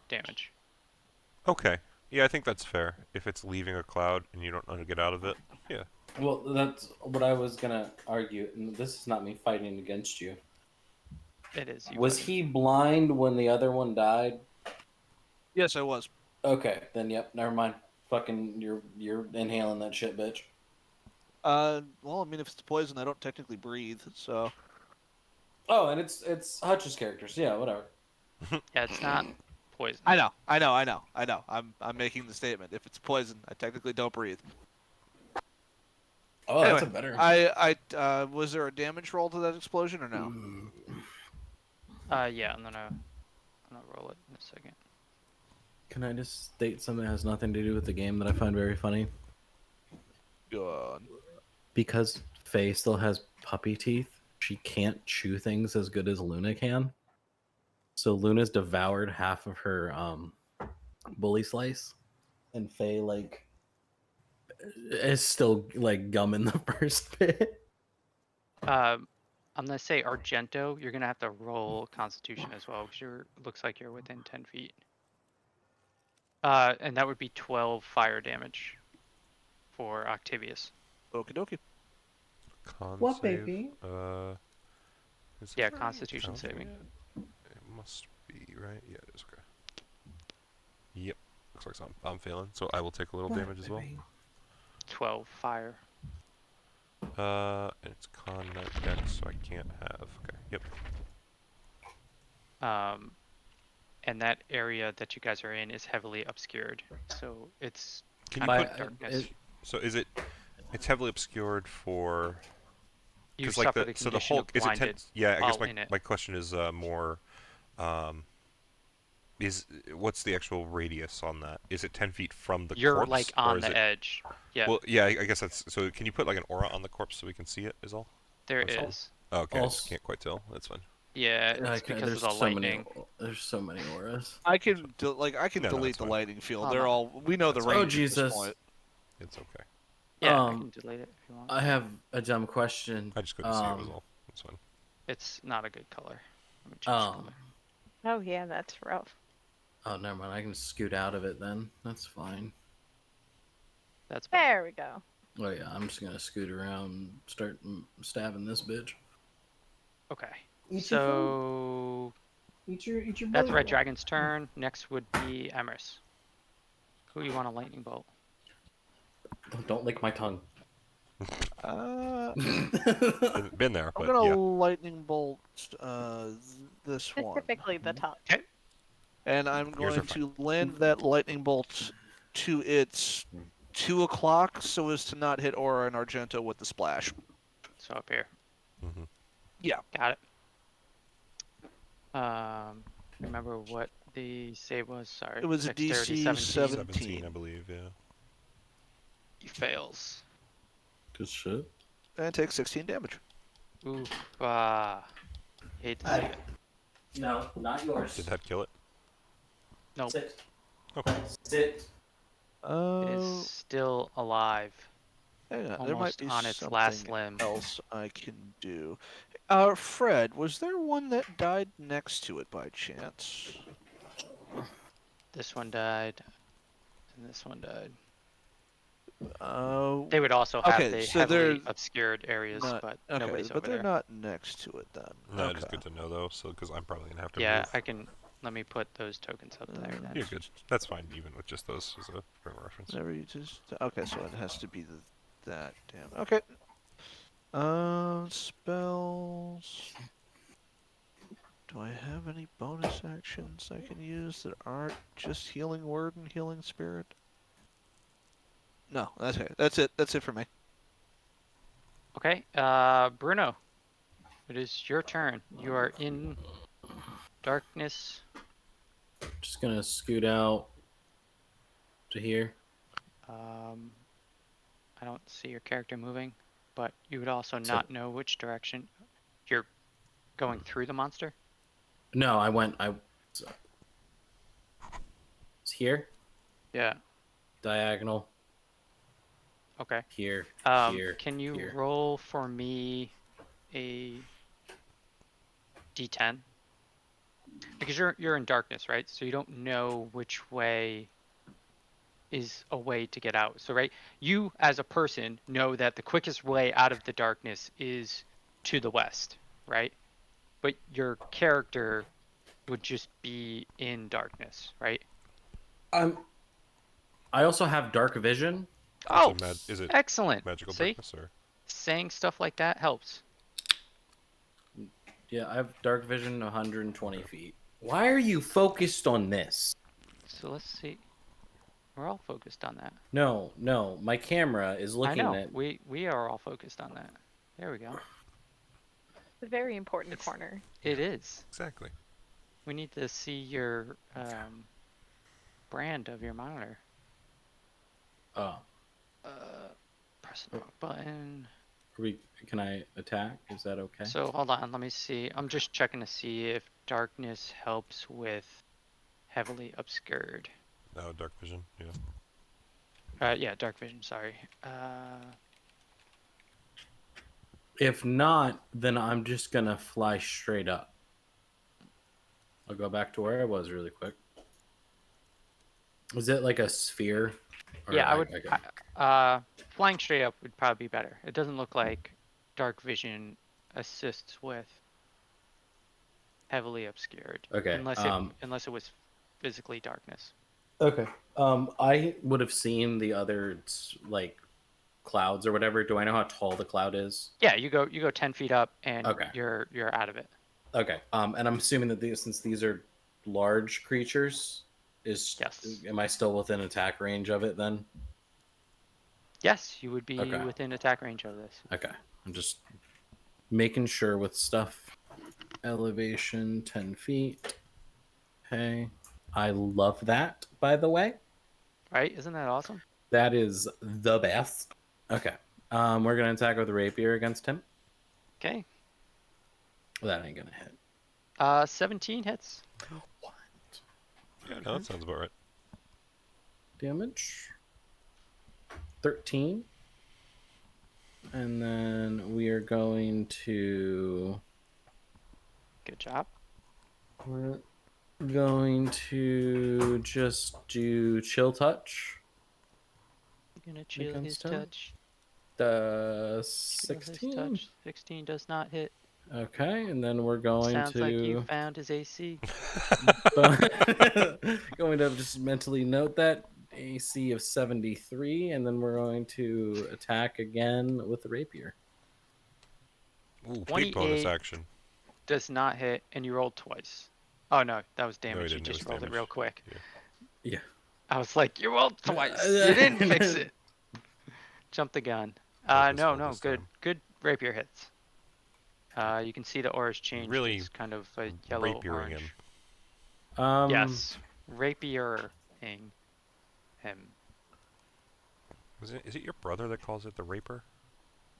damage. Okay. Yeah, I think that's fair. If it's leaving a cloud and you don't know how to get out of it, yeah. Well, that's what I was gonna argue. And this is not me fighting against you. It is. You Was fighting. he blind when the other one died? Yes, I was. Okay, then yep, never mind. Fucking, you're inhaling that shit, bitch. Well, I mean, if it's poison, I don't technically breathe, so. Oh, and it's Hutch's characters. Yeah, whatever. Yeah, it's not poison. I know. I'm making the statement. If it's poison, I technically don't breathe. Oh, Anyway, that's a better. Was there a damage roll to that explosion or no? Yeah, I'm gonna roll it in a second. Can I just state something that has nothing to do with the game that I find very funny? Go on. Because Faye still has puppy teeth, she can't chew things as good as Luna can. So Luna's devoured half of her bully slice, and Faye like is still like gumming the first bit. I'm gonna say Argento. You're gonna have to roll Constitution as well because looks like you're within 10 feet. And that would be 12 fire damage for Octavius. Okie dokie. Con What, save. baby? Is Yeah, it Constitution counting saving. it? It must be, right? Yeah, it is. Okay. Yep. Looks like I'm failing, so I will take a little What, damage as well. baby? 12 fire. And it's con net dex, so I can't have. Okay. Yep. And that area that you guys are in is heavily obscured, so it's Can you kind put? of darkness. So is it? It's heavily obscured for. You Because like suffer the the so the condition whole of is it ten? blinded Yeah, I guess while in it. my question is more. Is what's the actual radius on that? Is it 10 feet from the You're corpse? like or on is the it... edge. Yeah, Well, yeah, I guess that's. So can you put like an aura on the corpse so we can see it? Is all? there that's all. is. Oh, okay, I just Also- can't quite tell. That's fine. Yeah, it's Okay, because of the so lightning. there's so many auras. I can I can No, no, delete that's the fine. lighting field. Oh, They're no. all we know the That's range fine. Oh, at this Jesus. point. It's okay. Yeah, I Um, can delete it if you want. I have a dumb question. I just couldn't see it was all. That's fine. It's not a good color. Let me change the color. Oh yeah, that's rough. Oh, never mind. I can scoot out of it then. That's fine. That's better. There we go. Oh yeah, I'm just gonna scoot around and start stabbing this bitch. Okay. Eat your food. So Eat your that's burger. Red Dragon's turn. Next would be Emrys. Who you want a lightning bolt? Don't lick my tongue. Been there, I'm but gonna yeah. lightning bolt this one, Specifically the top. Okay. and I'm Yours going are fine. to land that lightning bolt to its 2 o'clock, so as to not hit Aura and Argento with the splash. So up here. Mm-hmm. Yeah. Got it. Remember what the save was? Sorry. It was a Dexterity DC 17. 17, I believe. Yeah. He fails. Good shit. And takes 16 damage. Oof. Hate to see it. No, not yours. Did that kill it? Nope. Sit. Okay. Sit. It is still alive. Hang on, there might Almost be on its something last limb. else I can do. Fred, was there one that died next to it by chance? This one died. And this one died. Uh, They would also have Okay, the so heavily they're obscured areas, not- but okay, nobody's but over they're there. not next to it then. No, Okay. it's good to know though, so because I'm probably gonna have to Yeah, move. I can. Let me put those tokens up there. Then. You're good. That's fine, even with just those as a frame of reference. Never you just okay, so it has to be that. Damn. Okay. Spells. Do I have any bonus actions I can use that aren't just healing word and healing spirit? No, that's it. That's it. That's it for me. Okay, Bruno, it is your turn. You are in darkness. Just gonna scoot out to here. I don't see your character moving, but you would also not know which direction you're going through the monster. No, I it's here. Yeah. Diagonal. Okay. Here. Here. Can you here. roll for me a D10? Because you're in darkness, right? So you don't know which way is a way to get out. So right, you as a person know that the quickest way out of the darkness is to the west, right? But your character would just be in darkness, right? I also have dark vision. Oh, Is it excellent. magical See? darkness or? Saying stuff like that helps. Yeah, I have dark vision 120 feet. Why are you focused on this? So let's see. We're all focused on that. No, my camera is I looking know. at. We are all focused on that. There we go. It's a very important It's- corner. It is. Exactly. We need to see your brand of your monitor. Oh, Press the wrong button. can I attack? Is that okay? So hold on, let me see. I'm just checking to see if darkness helps with heavily obscured. Oh, dark vision. Yeah. Yeah, dark vision. Sorry. If not, then I'm just gonna fly straight up. I'll go back to where I was really quick. Is it like a sphere? Or Yeah, I would. Flying straight up would probably be better. It doesn't look like dark vision assists with heavily obscured. Okay, Unless it was physically darkness. Okay. I would have seen the other like clouds or whatever. Do I know how tall the cloud is? Yeah, you go 10 feet up and Okay. you're out of it. Okay. And I'm assuming that since these are large creatures, Yes. am I still within attack range of it then? Yes, you would be Okay. within attack range of this. Okay. I'm just making sure with stuff. Elevation 10 feet. Okay. I love that, by the way. Right? Isn't that awesome? That is the best. Okay. We're gonna attack with a rapier against him. Okay. That ain't gonna hit. 17 hits. What? Yeah, no, that sounds about right. Damage. 13. And then we are going to. Good job. We're going to just do chill touch. You're gonna chill his Against him? touch. The Chill his 16. touch. 16 does not hit. Okay, and then we're going Sounds to. like you found his AC. Going to just mentally note that AC of 73, and then we're going to attack again with the rapier. Ooh, big bonus 28. action. Does not hit, and you rolled twice. Oh no, that was he damage. You didn't. It just was rolled damage. it real quick. Yeah. I was like, you rolled twice. You didn't fix it. Jump the gun. Focus No, roll no, this good, time. good rapier hits. You can see the aura's changed. Really It's kind of a yellow rapiering orange. him. Yes, rapiering him. Is it your brother that calls it the raper?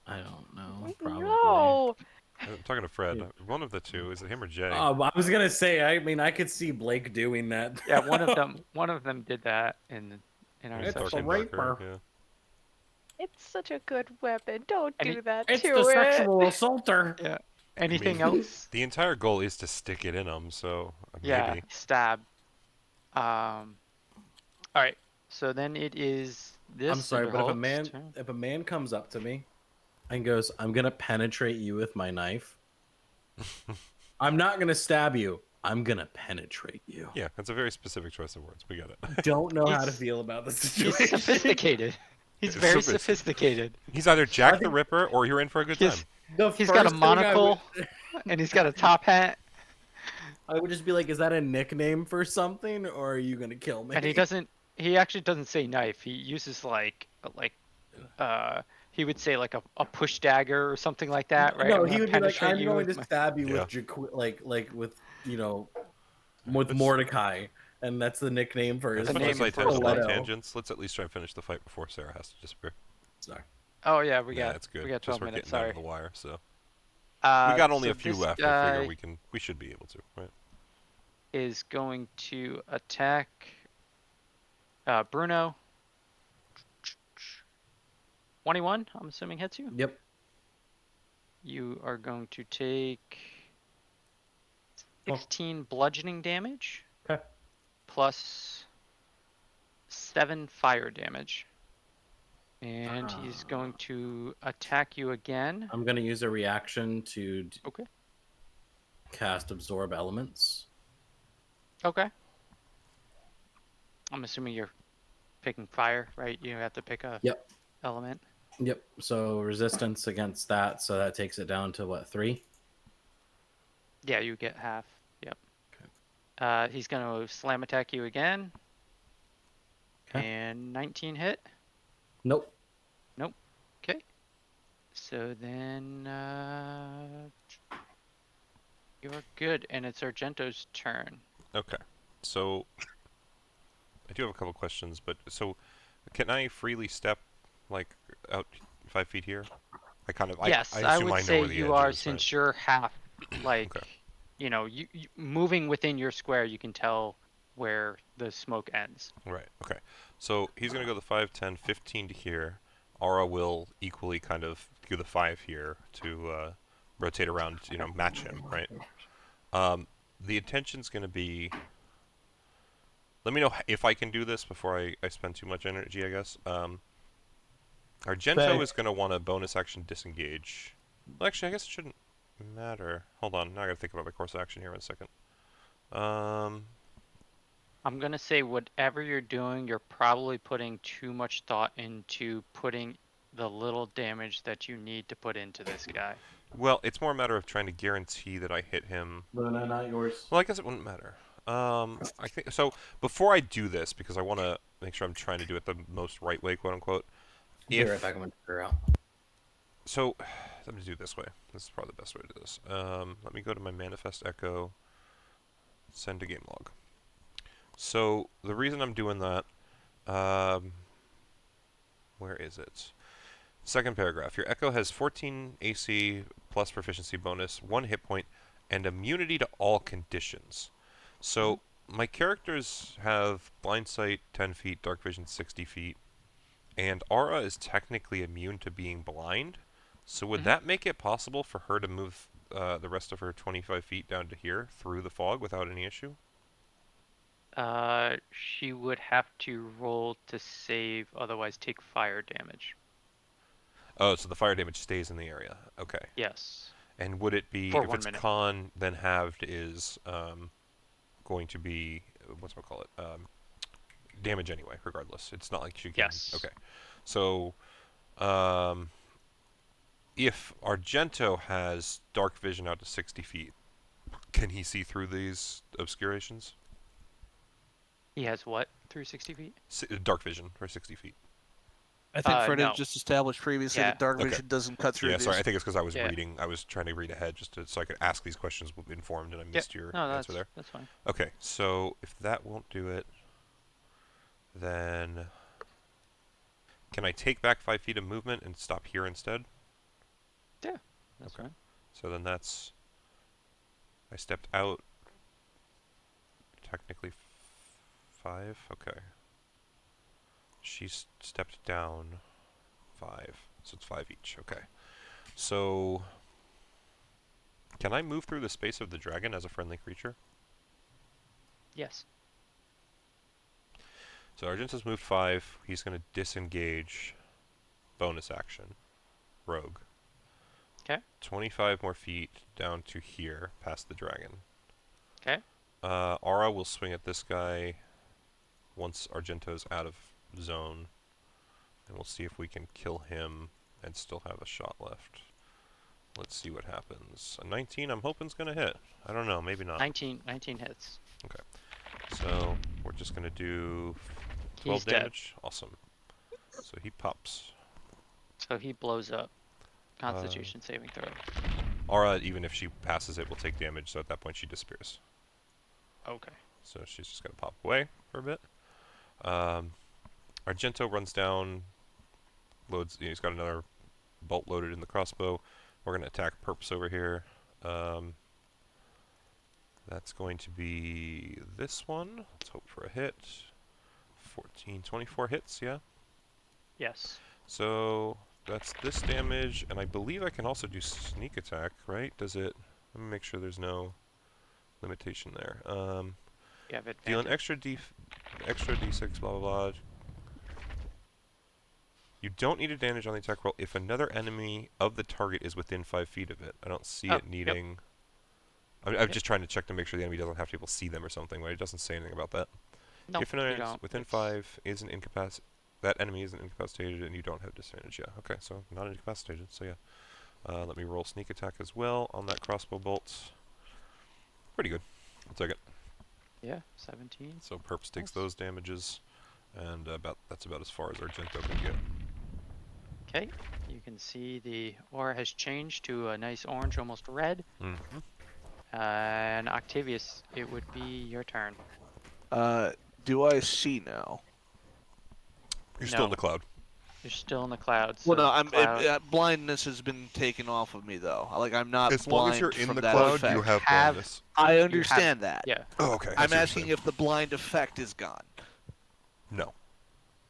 I don't know. Probably. No. I'm talking to Fred. Yeah. One of the two. Is it him or Jay? I was gonna say. I mean, I could see Blake doing that. Yeah, one of them did that in our It's Darker a section. and darker, raper. yeah. It's such a good weapon. Don't And do it- that It's to the it. sexual assaulter. Yeah. Anything I mean, else? The entire goal is to stick it in him, so Yeah, maybe. stab. All right. So then it is this. I'm sorry, but Cinderhulk's turn. if a man comes up to me and goes, "I'm gonna penetrate you with my knife," I'm not gonna stab you. I'm gonna penetrate you. Yeah, that's a very specific choice of words. We got it. Don't know how to He's- feel about the He's situation. sophisticated. He's It's very sophisticated. sophisticated. He's either Jack the Ripper or you're in for a good He's- time. He's got a monocle and he's got a top hat, I would just be like, "Is that a nickname for something, or are you gonna kill me?" and he doesn't. He actually doesn't say knife. He uses he would say like a push dagger or something like that, right? No, I'm he gonna would be like, penetrate "I'm you going with to my-" stab you Yeah. with like with with Mordecai," and that's the nickname for his. As The much name as I is tend to Stiletto. love tangents, let's at least try and finish the fight before Sarah has to disappear. Sorry. Oh yeah, we Yeah, got that's good. we got 12 Just we're minutes. getting down Sorry. to the wire, so we got only so a few this left. I guy figure we should be able to, right? is going to attack Bruno. 21, I'm assuming hits you. Yep. You are going to take 16 bludgeoning damage. Okay. Plus 7 fire damage. And he's going to attack you again. I'm gonna use a reaction to Okay. cast absorb elements. Okay. I'm assuming you're picking fire, right? You have to pick a Yep. element. Yep. So resistance against that, so that takes it down to what, 3? Yeah, you get half. Yep. Okay. He's gonna slam attack you again. Okay. And 19 hit. Nope. Nope. Okay. So then you're good, and it's Argento's turn. Okay. So I do have a couple questions, but so can I freely step like out 5 feet here? I kind of Yes, I I assume would I know say where the you edge are, is, since right? you're half, like, Okay. you know, you moving within your square, you can tell where the smoke ends. Right. Okay. So he's gonna go the 5, 10, 15 to here. Aura will equally kind of do the 5 here to rotate around, match him, right? The intention's gonna be. Let me know if I can do this before I spend too much energy, I guess. Argento is going to want a bonus action disengage. Well, actually, I guess it shouldn't matter. Hold on, now I got to think about my course action here in a second. I'm gonna say whatever you're doing, you're probably putting too much thought into putting the little damage that you need to put into this guy. Well, it's more a matter of trying to guarantee that I hit him. Luna, not yours. Well, I guess it wouldn't matter. I think so. Before I do this, because I want to make sure I'm trying to do it the most right way, quote unquote. Be right back. I'm gonna figure out. So, let me do it this way. This is probably the best way to do this. Let me go to my manifest echo. Send to game log. So the reason I'm doing that, where is it? Second paragraph. Your echo has 14 AC plus proficiency bonus, 1 hit point, and immunity to all conditions. So my characters have blind sight 10 feet, dark vision 60 feet, and Aura is technically immune to being blind. So would that make it possible for her to move the rest of her 25 feet down to here through the fog without any issue? She would have to roll to save, otherwise take fire damage. Oh, so the fire damage stays in the area. Okay. Yes. And would it be, For if 1 it's minute. con, then halved is going to be, damage anyway, regardless. It's not like she can... Yes. Okay. So, if Argento has dark vision out to 60 feet, can he see through these obscurations? He has what through 60 feet? Dark vision for 60 feet. I think Fred no. had just established previously Yeah. that dark Okay. vision doesn't cut through Yeah, these. sorry. I think it's because I was Yeah. reading. I was trying to read ahead so I could ask these questions informed, and I missed your No, answer there. that's fine. Okay, so if that won't do it, then can I take back 5 feet of movement and stop here instead? Yeah, that's Okay. fine. So then that's... I stepped out... Technically 5? Okay. She stepped down 5. So it's 5 each. Okay. So... Can I move through the space of the dragon as a friendly creature? Yes. So Argento's moved 5. He's going to disengage. Bonus action. Rogue. Okay. 25 more feet down to here, past the dragon. Okay. Aura will swing at this guy once Argento's out of zone. And we'll see if we can kill him and still have a shot left. Let's see what happens. A 19 I'm hoping's going to hit. I don't know, maybe not. 19 hits. Okay. So we're just going to do 12 He's dead. damage. Awesome. So he pops. So he blows up. Constitution saving throw. Aura, even if she passes it, will take damage, so at that point she disappears. Okay. So she's just going to pop away for a bit. Argento runs down, loads. He's got another bolt loaded in the crossbow. We're going to attack Perps over here. That's going to be this one. Let's hope for a hit. 14, 24 hits, yeah? Yes. So that's this damage, and I believe I can also do sneak attack, right? Does it... Let me make sure there's no limitation there. You have advantage. Deal an extra d6, blah, blah, blah. You don't need advantage on the attack roll if another enemy of the target is within 5 feet of it. I don't see it needing... I'm just trying to check to make sure the enemy doesn't have to be able to see them or something, right? It doesn't say anything about that. Nope, if an you enemy don't. within It's- 5 isn't that enemy isn't incapacitated and you don't have disadvantage. Yeah. Okay, so not incapacitated. So yeah. Let me roll sneak attack as well on that crossbow bolt. Pretty good. I'll take it. Yeah, 17. So Perps takes Nice. those damages, and that's about as far as Argento can get. Okay, you can see the aura has changed to a nice orange, almost red. Mm-hmm. And Octavius, it would be your turn. Do I see now? You're still in No. the cloud. You're still in the clouds. Well, so no, cloud. blindness has been taken off of me though. Like I'm not As long blind as you're in from the that cloud, effect. you have Have- blindness. I understand that. Yeah. Oh, okay. I I'm see what you're asking saying. if the blind effect is gone. No,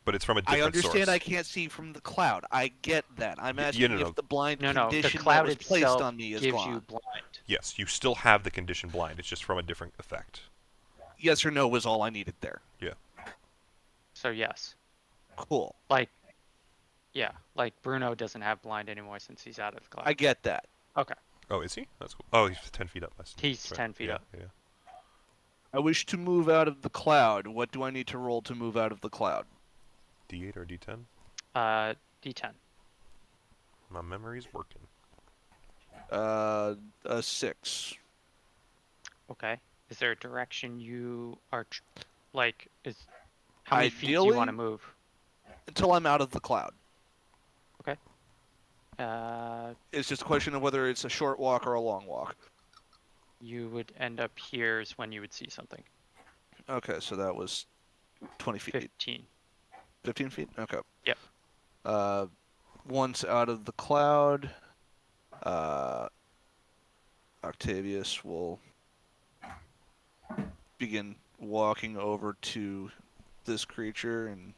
but it's from a different I understand source. I can't see from the cloud. I get that. I'm asking no. if the blind No, the condition that cloud was placed itself on me is gives gone. you blind. Yes, you still have the condition blind. It's just from a different effect. Yes or no was all I needed there. So yes. Cool. Like, yeah, like Bruno doesn't have blind anymore since he's out of the cloud. I get that. Okay. Oh, is he? That's cool. Oh, he's 10 feet up. He's That's right. 10 feet yeah, up. Yeah. I wish to move out of the cloud. What do I need to roll to move out of the cloud? D8 or D10? D10. My memory's working. A 6. Okay. Is there a direction you are, is, how many feet do you want to Ideally- move? Until I'm out of the cloud. It's just a question of whether it's a short walk or a long walk. You would end up here is when you would see something. Okay, so that was 20 feet. 15. 15 feet? Okay. Yep. Once out of the cloud, Octavius will begin walking over to this creature and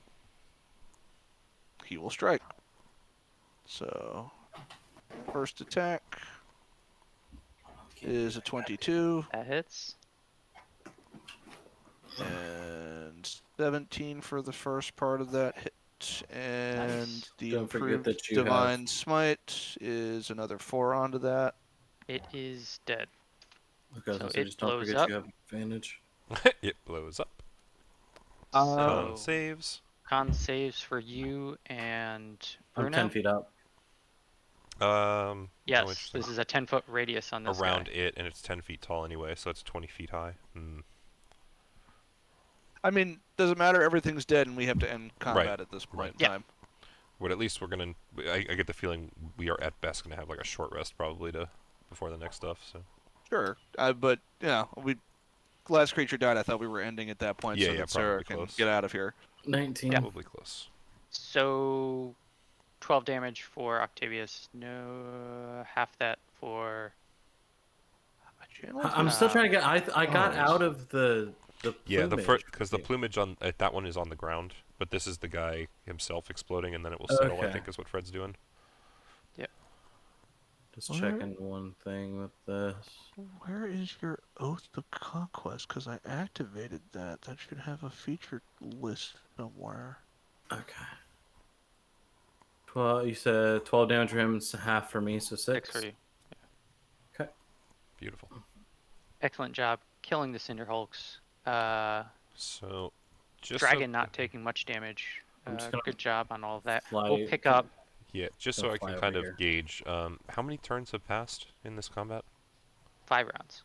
he will strike. So, first attack is a 22 That hits. and 17 for the first part of that hit. And Nice. the Don't forget improved that you have- divine smite is another 4 onto that. It is dead. Okay, So so it just don't blows forget up. you have advantage. It blows up. Uh, Con So, saves. con saves for you and I'm Bruno. 10 feet up. Oh, Yes, interesting. this is a 10-foot radius on this Around guy. it, and it's 10 feet tall anyway, so it's 20 feet high. I mean, doesn't matter. Everything's dead, and we have to end combat Right. at this point Right. in Yeah. time. But at least we're gonna. I get the feeling we are at best gonna have like a short rest probably before the next stuff. So Sure, but last creature died. I thought we were ending at that point, Yeah, so yeah, that Sarah probably can close. get out of here. 19. probably close. So 12 damage for Octavius. No, half that for. I'm still trying to get. I got Oh. out of the Yeah, the plumage. first because the plumage on that one is on the ground, but this is the guy himself exploding, and then it will settle. I Okay. think is what Fred's doing. Just checking one thing with this. Where is your Oath of Conquest? Because I activated that. That should have a featured list somewhere. Okay. 12. You said 12 damage for him, it's half for me, so 6. 6 for you. Beautiful. Excellent job killing the Cinder Hulks. So, just Dragon not taking much damage. I'm just gonna Good job on all of that. fly- We'll pick up Yeah, just so Gonna I can fly kind over of here. gauge. How many turns have passed in this combat? 5 rounds.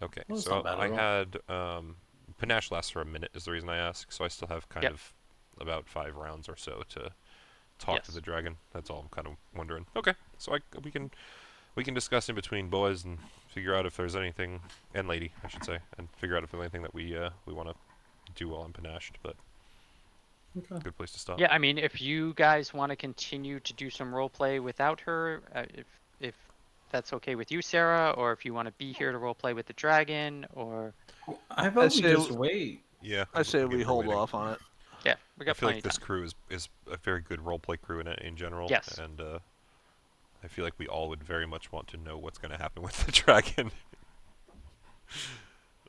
Okay, Well, that's so not bad I at all. had panache lasts for a minute is the reason I ask. So I still have kind Yep. of about 5 rounds or so to talk to Yes. the dragon. That's all I'm kind of wondering. Okay, so we can discuss in between boys and figure out if there's anything, and lady I should say, and figure out if there's anything that we want to do while I'm panached. But Okay. good place to stop. Yeah, I mean, if you guys want to continue to do some role play without her, if that's okay with you, Sarah, or if you want to be here to role play with the dragon, or I vote we say- just wait. Yeah, I say again, we we're hold waiting. off on it. yeah, we I got feel plenty like of this time. crew is a very good roleplay crew in general. Yes. And I feel like we all would very much want to know what's going to happen with the dragon.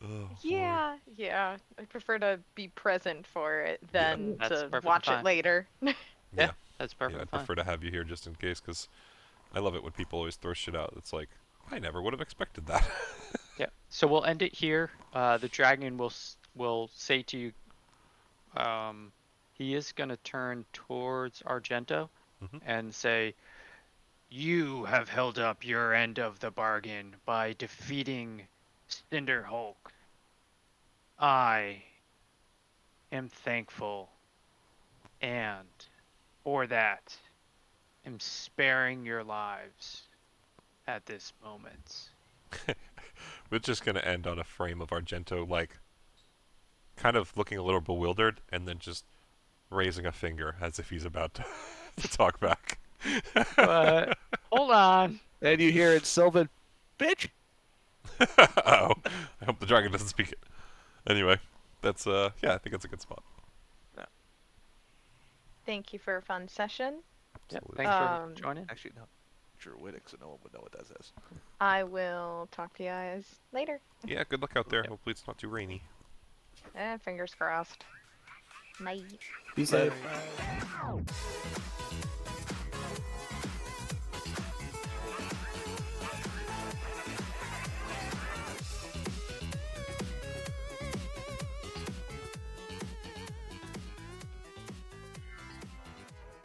Oh, Lord. Yeah. I prefer to be present for it than That's to perfectly watch fine. it later. Yeah, That's yeah, perfectly I'd fine. prefer to have you here just in case, because I love it when people always throw shit out. It's like, I never would have expected that. Yeah. So we'll end it here. The dragon will say to you, he is going to turn towards Argento Mhm. and say, "You have held up your end of the bargain by defeating Cinder Hulk. I am thankful, and for that, am sparing your lives at this moment." We're just gonna end on a frame of Argento, like, kind of looking a little bewildered, and then just raising a finger as if he's about to, to talk back. But hold on. And you hear it, Sylvan, bitch. Oh, I hope the dragon doesn't speak it. Anyway, that's yeah, I think that's a good spot. Thank you for a fun session. Yep, Absolutely. thanks for joining. Actually, no. Druidic, so no one would know what that says. I will talk to you guys later. Yeah, good luck out there. Yep. Hopefully it's not too rainy. Fingers crossed. Bye. Be safe. Bye.